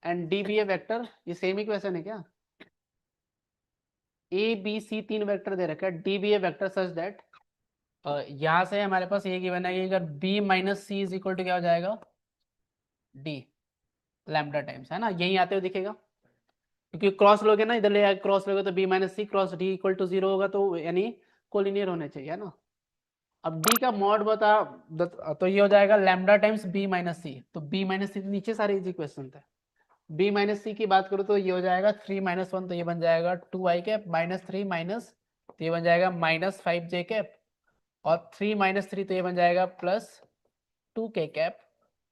and D be a vector, ये सेम इक्वेशन है क्या? ए बी सी तीन वेक्टर दे रखा है, D be a vector such that यहाँ से हमारे पास ये गिवन है कि अगर B minus C is equal to क्या हो जाएगा, डी लैम्डा टाइम्स, है ना, यही आते हुए दिखेगा क्योंकि क्रॉस लोगे ना, इधर ले क्रॉस लोगे तो B minus C cross D equal to 0 होगा, तो यानी कोलिनियर होने चाहिए, है ना। अब डी का मॉड बता, तो ये हो जाएगा लैम्डा टाइम्स बी माइनस सी, तो बी माइनस सी नीचे सारे इजी क्वेश्चन थे। बी माइनस सी की बात करूँ तो ये हो जाएगा 3 माइनस 1, तो ये बन जाएगा 2 आई कैप माइनस 3 माइनस, तो ये बन जाएगा माइनस 5 जे कैप, और 3 माइनस 3 तो ये बन जाएगा प्लस 2 के कैप,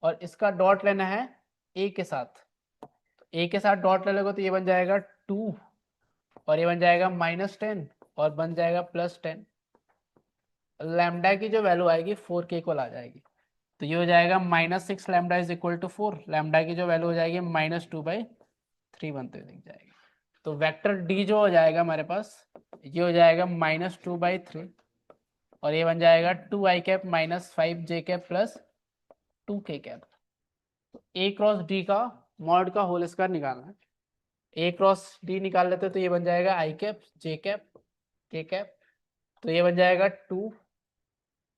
और इसका डॉट लेना है ए के साथ, तो ए के साथ डॉट ले लोगे तो ये बन जाएगा 2, और ये बन जाएगा माइनस 10, और बन जाएगा प्लस 10। लैम्डा की जो वैल्यू आएगी 4 के इक्वल आ जाएगी, तो ये हो जाएगा minus 6 lambda is equal to 4, lambda की जो वैल्यू हो जाएगी माइनस 2/3 बनते हुए दिख जाएगी। तो वेक्टर डी जो हो जाएगा हमारे पास, ये हो जाएगा माइनस 2/3, और ये बन जाएगा 2 आई कैप माइनस 5 जे कैप प्लस 2 के कैप। तो ए क्रॉस डी का मॉड का होल स्क्वायर निकालना है, ए क्रॉस डी निकाल लेते तो ये बन जाएगा आई कैप जे कैप के कैप, तो ये बन जाएगा 2,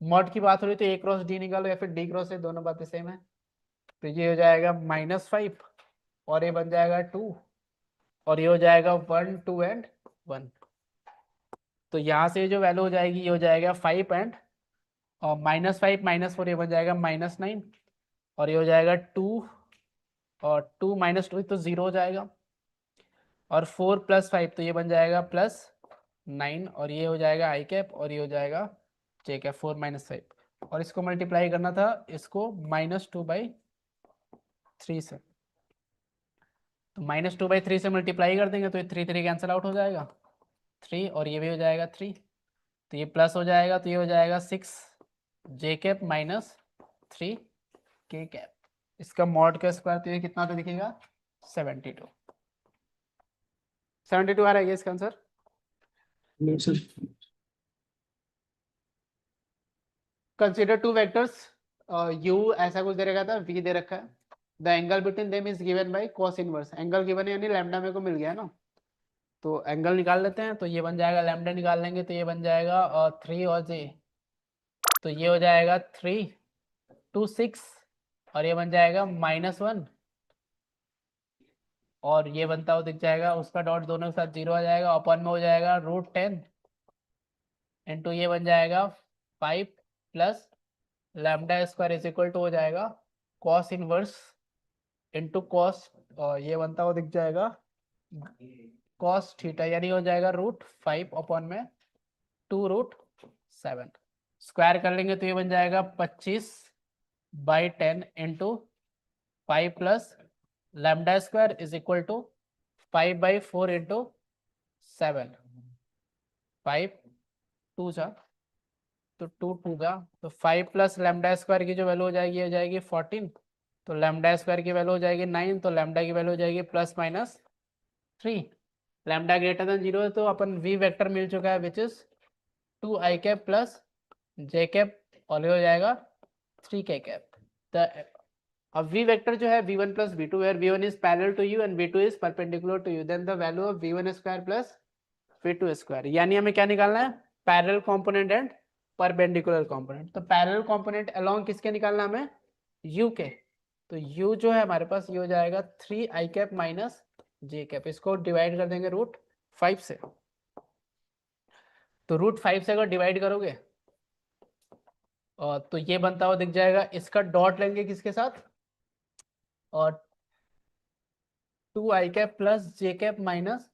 मॉड की बात हो रही तो ए क्रॉस डी निकालो या फिर डी क्रॉस ए, दोनों बातें सेम है, तो ये हो जाएगा -5, और ये बन जाएगा 2, और ये हो जाएगा 1 2 एंड 1, तो यहाँ से जो वैल्यू हो जाएगी ये हो जाएगा 5 एंड, और -5 -4 ये बन जाएगा -9, और ये हो जाएगा 2, और 2 - 2 तो 0 हो जाएगा, और 4 + 5 तो ये बन जाएगा +9, और ये हो जाएगा आई कैप, और ये हो जाएगा जे कैप 4 - 5, और इसको मल्टीप्लाई करना था इसको -2/3 से, तो -2/3 से मल्टीप्लाई कर देंगे तो ये 3 3 कैंसिल आउट हो जाएगा, 3, और ये भी हो जाएगा 3, तो ये प्लस हो जाएगा, तो ये हो जाएगा 6 जे कैप -3 के कैप, इसका मॉड का स्क्वायर, तो ये कितना तो दिखेगा 72 आ रहा है इसका आंसर। नहीं sir. Consider two vectors, u ऐसा कुछ दे रखा था, v दे रखा है, the angle between them is given by cos inverse, angle given है यानी लैम्डा मेरे को मिल गया ना, तो एंगल निकाल लेते हैं, तो ये बन जाएगा लैम्डा निकाल लेंगे तो ये बन जाएगा 3 और j, तो ये हो जाएगा 3 2 6, और ये बन जाएगा -1, और ये बनता हुआ दिख जाएगा, उसका डॉट दोनों के साथ 0 आ जाएगा, अपन में हो जाएगा √10 इंटू ये बन जाएगा 5 plus lambda square is equal to हो जाएगा cos इनवर्स इंटू कॉस, और ये बनता हुआ दिख जाएगा cos थीटा, यानी हो जाएगा √5 अपॉन में 2√7, स्क्वायर कर लेंगे तो ये बन जाएगा 25/10 into 5 plus lambda square is equal to 5/4 into 7, 5 2 जा तो 2 2 जा, तो 5 प्लस लैम्डा स्क्वायर की जो वैल्यू हो जाएगी हो जाएगी 14, तो लैम्डा स्क्वायर की वैल्यू हो जाएगी 9, तो लैम्डा की वैल्यू हो जाएगी +-3, लैम्डा ग्रेटर देन 0 है, तो अपन वी वेक्टर मिल चुका है which is 2 I cap plus J cap, और ये हो जाएगा 3 के कैप। अब v वेक्टर जो है v1 + v2, where v1 is parallel to you and v2 is perpendicular to you, then the value of v1 square plus v2 square, यानी हमें क्या निकालना है, parallel component and perpendicular component. तो parallel component along किसके निकालना हमें, u के, तो u जो है हमारे पास ये हो जाएगा 3 आई कैप माइनस जे कैप, इसको डिवाइड कर देंगे √5 से, तो √5 से अगर डिवाइड करोगे तो ये बनता हुआ दिख जाएगा, इसका डॉट लेंगे किसके साथ, और 2 आई कैप प्लस जे कैप माइनस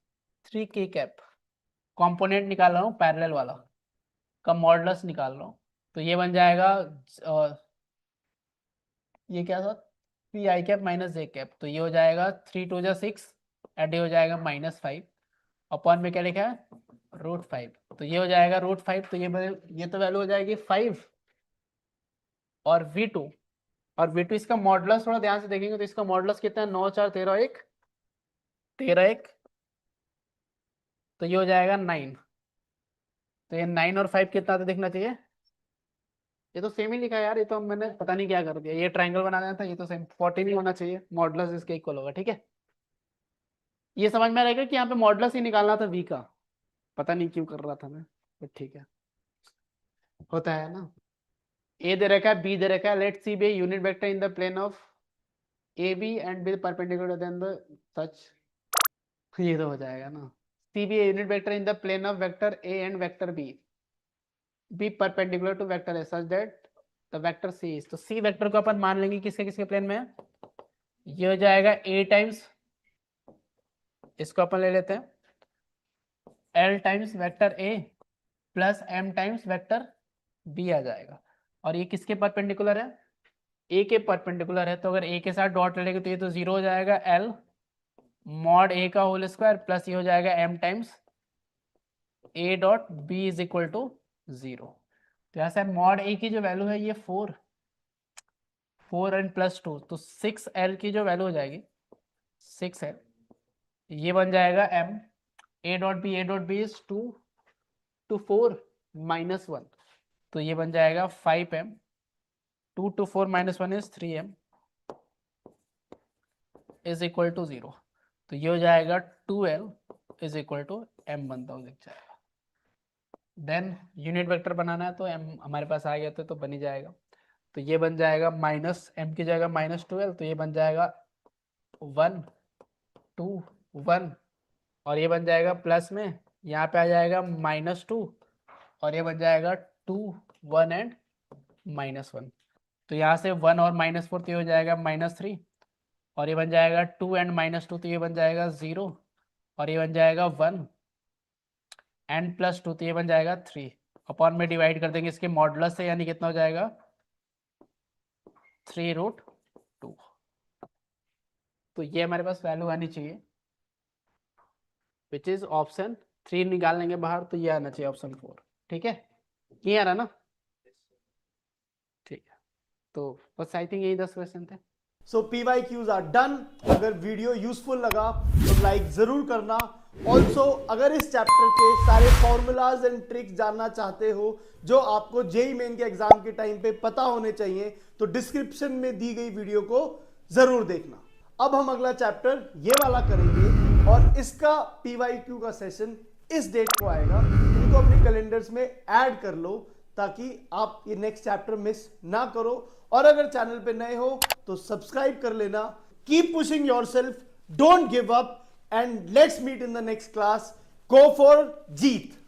3 के कैप, कंपोनेंट निकाल रहा हूँ पैरेलल वाला का मॉडुलस निकाल रहा हूँ, तो ये बन जाएगा ये क्या था 3 आई कैप माइनस जे कैप, तो ये हो जाएगा 3 2 जा 6 एंड ये हो जाएगा -5 अपॉन में क्या लिखा है √5, तो ये हो जाएगा √5, तो ये तो वैल्यू हो जाएगी 5, और v2, और v2 इसका मॉडुलस थोड़ा ध्यान से देखेंगे तो इसका मॉडुलस कितना है 9 4 13 1 13 1, तो ये हो जाएगा 9, तो ये 9 और 5 कितना तो दिखना चाहिए ये तो सेम ही लिखा है यार, ये तो मैंने पता नहीं क्या कर दिया, ये ट्रायंगल बनाना था, ये तो सेम 14 ही होना चाहिए, मॉडुलस इसके इक्वल होगा। ठीक है, ये समझ में आएगा कि यहाँ पे मॉडुलस ही निकालना था v का, पता नहीं क्यों कर रहा था मैं, बट ठीक है, होता है ना। a दे रखा है, b दे रखा है, let's C be unit vector in the plane of A B and B perpendicular then the such, ये तो हो जाएगा ना। C be unit vector in the plane of vector A and vector B, be perpendicular to vector A such that the vector C is, तो C vector को अपन मान लेंगे किसके किसके प्लेन में है, ये हो जाएगा a टाइम्स, इसको अपन ले लेते हैं l times vector a plus m times vector b आ जाएगा, और ये किसके परपेंडिकुलर है, a के परपेंडिकुलर है, तो अगर a के साथ डॉट लेंगे तो ये तो जीरो हो जाएगा, l मॉड a का होल स्क्वायर प्लस ये हो जाएगा m times a dot b is equal to zero. तो यहाँ से मॉड a की जो वैल्यू है ये 4 एंड प्लस 2, तो 6l की जो वैल्यू हो जाएगी 6l, ये बन जाएगा m, a dot B is 2 to 4 minus 1, तो ये बन जाएगा 5m, 2 to 4 minus 1 is 3m is equal to 0, तो ये हो जाएगा 2l is equal to m बनता हुआ दिख जाएगा। देन यूनिट वेक्टर बनाना है तो m हमारे पास आ गया तो बन ही जाएगा, तो ये बन जाएगा माइनस m की जगह -12, तो ये बन जाएगा 1 2 1, और ये बन जाएगा प्लस में, यहाँ पे आ जाएगा -2, और ये बन जाएगा 2 1 एंड -1, तो यहाँ से 1 और -4 तो ये हो जाएगा -3, और ये बन जाएगा 2 एंड -2 तो ये बन जाएगा 0, और ये बन जाएगा 1 एंड प्लस 2 तो ये बन जाएगा 3, अपॉन में डिवाइड कर देंगे इसके मॉडुलस से, यानी कितना हो जाएगा 3√2, तो ये हमारे पास वैल्यू आनी चाहिए विच इज ऑप्शन 3, निकाल लेंगे बाहर तो ये आना चाहिए ऑप्शन 4। ठीक है, क्लियर है ना, ठीक है, तो बस आई थिंक यही 10 क्वेश्चन थे। सो PYQs आर डन। अगर वीडियो यूजफुल लगा तो लाइक जरूर करना। ऑल्सो अगर इस चैप्टर के सारे फॉर्मूलाज एंड ट्रिक्स जानना चाहते हो जो आपको जेईई मेन के एग्जाम के टाइम पे पता होने चाहिए, तो डिस्क्रिप्शन में दी गई वीडियो को जरूर देखना। अब हम अगला चैप्टर ये वाला करेंगे, और इसका PYQ का सेशन इस डेट को आएगा, इनको अपने कैलेंडर्स में ऐड कर लो ताकि आप ये नेक्स्ट चैप्टर मिस ना करो। और अगर चैनल पे नए हो तो सब्सक्राइब कर लेना। Keep pushing yourself, don't give up, and let's meet in the next class. Go for Jeet.